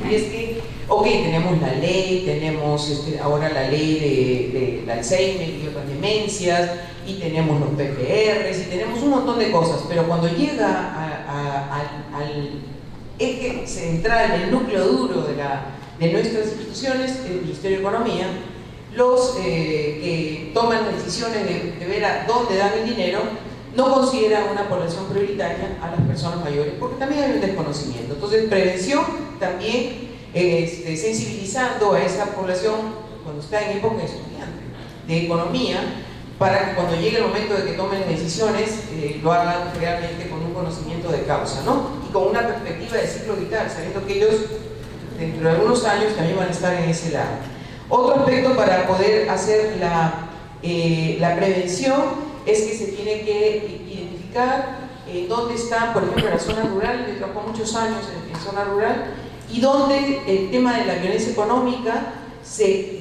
Y es que, ok, tenemos la ley, tenemos ahora la ley del Alzheimer y otras demencias, y tenemos los PPRs, y tenemos un montón de cosas, pero cuando llega al eje central, el núcleo duro de nuestras instituciones, el Ministerio de Economía, los que toman las decisiones de ver a dónde dan el dinero, no consideran una población prioritaria a las personas mayores, porque también hay un desconocimiento. Entonces, prevención también, sensibilizando a esa población cuando está en época de estudiante, de economía, para que cuando llegue el momento de que tomen las decisiones, lo hagan realmente con un conocimiento de causa, ¿no? Y con una perspectiva de ciclo vital, sabiendo que ellos, dentro de algunos años, también van a estar en ese lado. Otro aspecto para poder hacer la prevención es que se tiene que identificar dónde están, por ejemplo, en la zona rural. Yo trabajo muchos años en zona rural, y donde el tema de la violencia económica se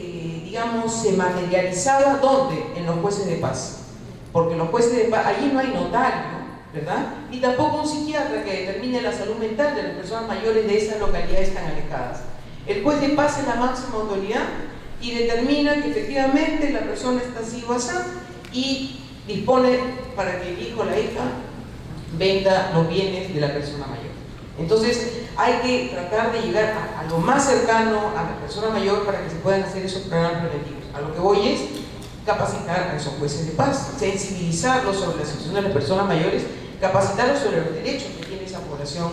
materializaba, ¿dónde? En los jueces de paz. Porque los jueces de paz, allí no hay notario, ¿verdad? Y tampoco un psiquiatra que determine la salud mental de las personas mayores de esas localidades tan alejadas. El juez de paz es la máxima autoridad y determina que efectivamente la persona está así o así, y dispone para que el hijo o la hija venda los bienes de la persona mayor. Entonces hay que tratar de llegar a lo más cercano a la persona mayor para que se puedan hacer esos programas preventivos. A lo que voy es capacitar a esos jueces de paz, sensibilizarlos sobre la situación de las personas mayores, capacitarlos sobre los derechos que tiene esa población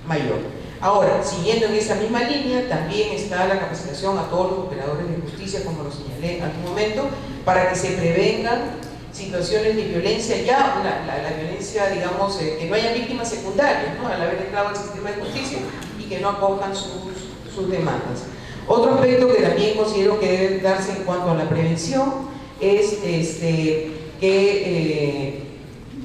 mayor. Ahora, siguiendo en esa misma línea, también está la capacitación a todos los operadores de justicia, como lo señalé hace un momento, para que se prevengan situaciones de violencia, ya la violencia, digamos, que no haya víctimas secundarias, ¿no? Al haber entrado al sistema de justicia y que no acojan sus demandas. Otro aspecto que también considero que debe darse en cuanto a la prevención es que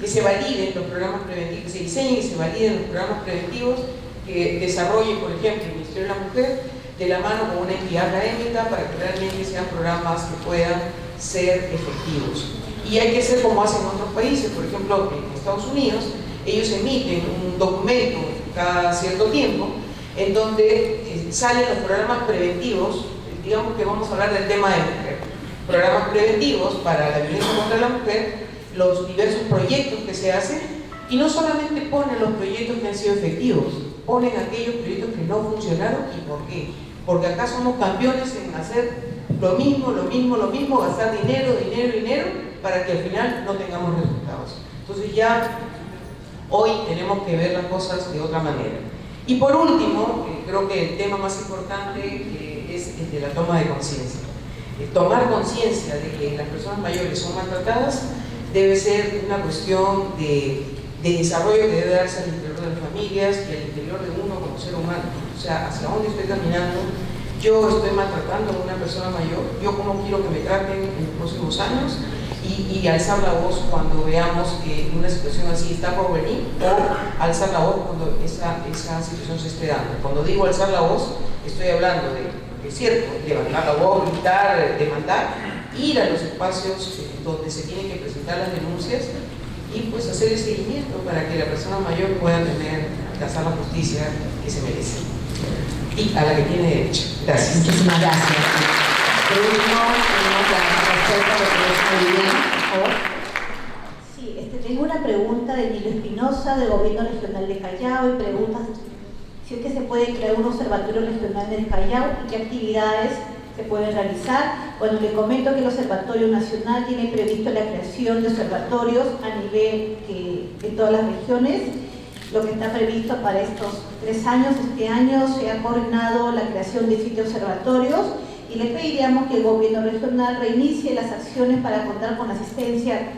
se validen los programas preventivos, que se diseñen y se validen los programas preventivos que desarrolle, por ejemplo, el Ministerio de la Mujer, de la mano con una entidad académica, para que realmente sean programas que puedan ser efectivos. Y hay que hacer como hacen otros países, por ejemplo, en Estados Unidos, ellos emiten un documento cada cierto tiempo en donde salen los programas preventivos. Digamos que vamos a hablar del tema de mujer, programas preventivos para la violencia contra la mujer, los diversos proyectos que se hacen, y no solamente ponen los proyectos que han sido efectivos, ponen aquellos proyectos que no funcionaron. ¿Y por qué? Porque acá somos campeones en hacer lo mismo, gastar dinero, para que al final no tengamos resultados. Entonces ya hoy tenemos que ver las cosas de otra manera. Y por último, creo que el tema más importante es el de la toma de conciencia. Tomar conciencia de que las personas mayores son maltratadas debe ser una cuestión de desarrollo que debe darse al interior de las familias y al interior de uno como ser humano. O sea, hacia dónde estoy caminando. Yo estoy maltratando a una persona mayor, yo cómo quiero que me traten en los próximos años, y alzar la voz cuando veamos que una situación así está por venir, o alzar la voz cuando esa situación se esté dando. Cuando digo alzar la voz, estoy hablando de, es cierto, levantar la voz, gritar, demandar, ir a los espacios donde se tienen que presentar las denuncias y pues hacer el seguimiento para que la persona mayor pueda alcanzar la justicia que se merece y a la que tiene derecho. Gracias. Muchísimas gracias. Por último, tenemos la respuesta de Teresa Villena, por favor. Sí, tengo una pregunta de Nilo Espinosa, del Gobierno Regional de Callao, y pregunta si es que se puede crear un observatorio regional del Callao y qué actividades se pueden realizar. Bueno, le comento que el Observatorio Nacional tiene previsto la creación de observatorios a nivel en todas las regiones. Lo que está previsto para estos 3 años, este año se ha coordinado la creación de 7 observatorios y le pediríamos que el gobierno regional reinicie las acciones para contar con la asistencia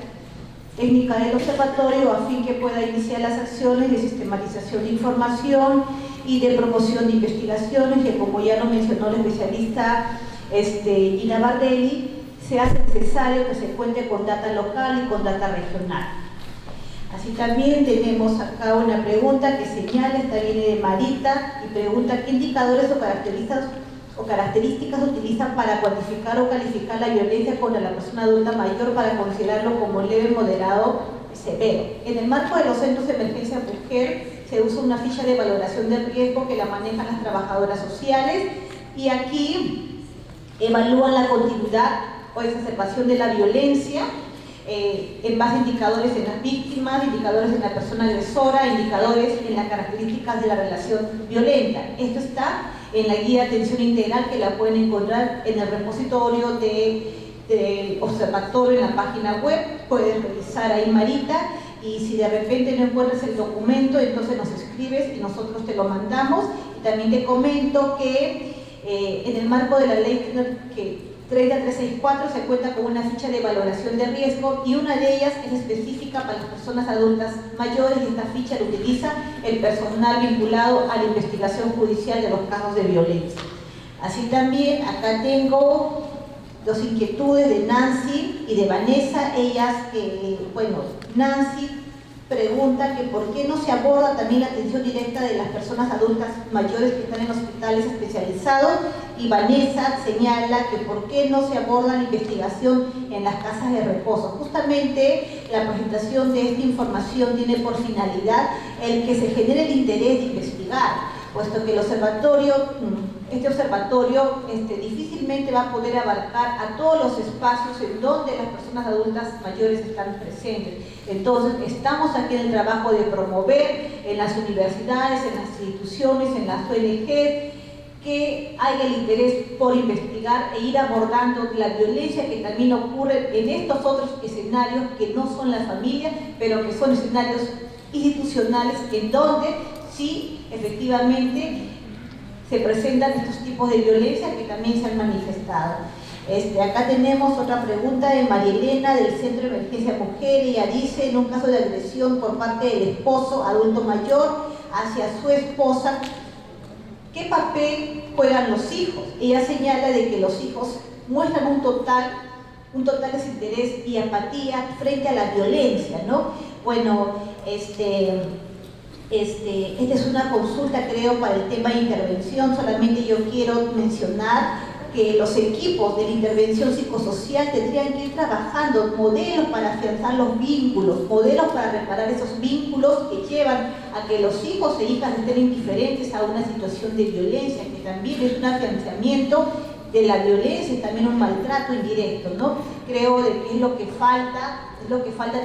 técnica del observatorio a fin que pueda iniciar las acciones de sistematización de información y de promoción de investigaciones que, como ya lo mencionó el especialista Gina Bardelli, se hace necesario que se cuente con data local y con data regional. Así también tenemos acá una pregunta que señala, esta viene de Marita, y pregunta qué indicadores o características utilizan para cuantificar o calificar la violencia contra la persona adulta mayor para considerarlo como leve, moderado y severo. En el marco de los centros de emergencia mujer se usa una ficha de valoración de riesgo que la manejan las trabajadoras sociales y aquí evalúan la continuidad o exacerbación de la violencia en base a indicadores en las víctimas, indicadores en la persona agresora, indicadores en las características de la relación violenta. Esto está en la guía de atención integral que la pueden encontrar en el repositorio del observatorio en la página web. Puedes revisar ahí, Marita, y si de repente no encuentras el documento, entonces nos escribes y nosotros te lo mandamos. Y también te comento que en el marco de la ley 30364 se cuenta con una ficha de valoración de riesgo y una de ellas es específica para las personas adultas mayores y esta ficha la utiliza el personal vinculado a la investigación judicial de los casos de violencia. Así también acá tengo 2 inquietudes de Nancy y de Vanessa. Ellas, Nancy pregunta que por qué no se aborda también la atención directa de las personas adultas mayores que están en hospitales especializados, y Vanessa señala que por qué no se aborda la investigación en las casas de reposo. Justamente la presentación de esta información tiene por finalidad el que se genere el interés de investigar, puesto que este observatorio difícilmente va a poder abarcar a todos los espacios en donde las personas adultas mayores están presentes. Entonces, estamos aquí en el trabajo de promover en las universidades, en las instituciones, en las ONG, que haya el interés por investigar e ir abordando la violencia que también ocurre en estos otros escenarios que no son la familia, pero que son escenarios institucionales en donde sí, efectivamente, se presentan estos tipos de violencia que también se han manifestado. Acá tenemos otra pregunta de María Elena del Centro de Emergencia Mujer. Ella dice, en un caso de agresión por parte del esposo adulto mayor hacia su esposa, ¿qué papel juegan los hijos? Ella señala de que los hijos muestran un total desinterés y apatía frente a la violencia, ¿no? Bueno, esta es una consulta, creo, para el tema de intervención. Solamente yo quiero mencionar que los equipos de la intervención psicosocial tendrían que ir trabajando modelos para afianzar los vínculos, modelos para reparar esos vínculos que llevan a que los hijos e hijas estén indiferentes a una situación de violencia, que también es un afianzamiento de la violencia y también un maltrato indirecto, ¿no? Creo de que es lo que falta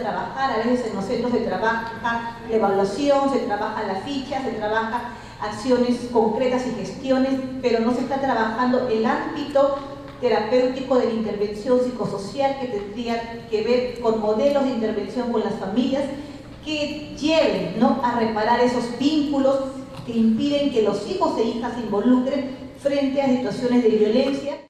trabajar. A veces en los centros se trabaja la evaluación, se trabaja la ficha, se trabaja acciones concretas y gestiones, pero no se está trabajando el ámbito terapéutico de la intervención psicosocial, que tendría que ver con modelos de intervención con las familias que lleven, ¿no?, a reparar esos vínculos que impiden que los hijos e hijas se involucren frente a situaciones de violencia.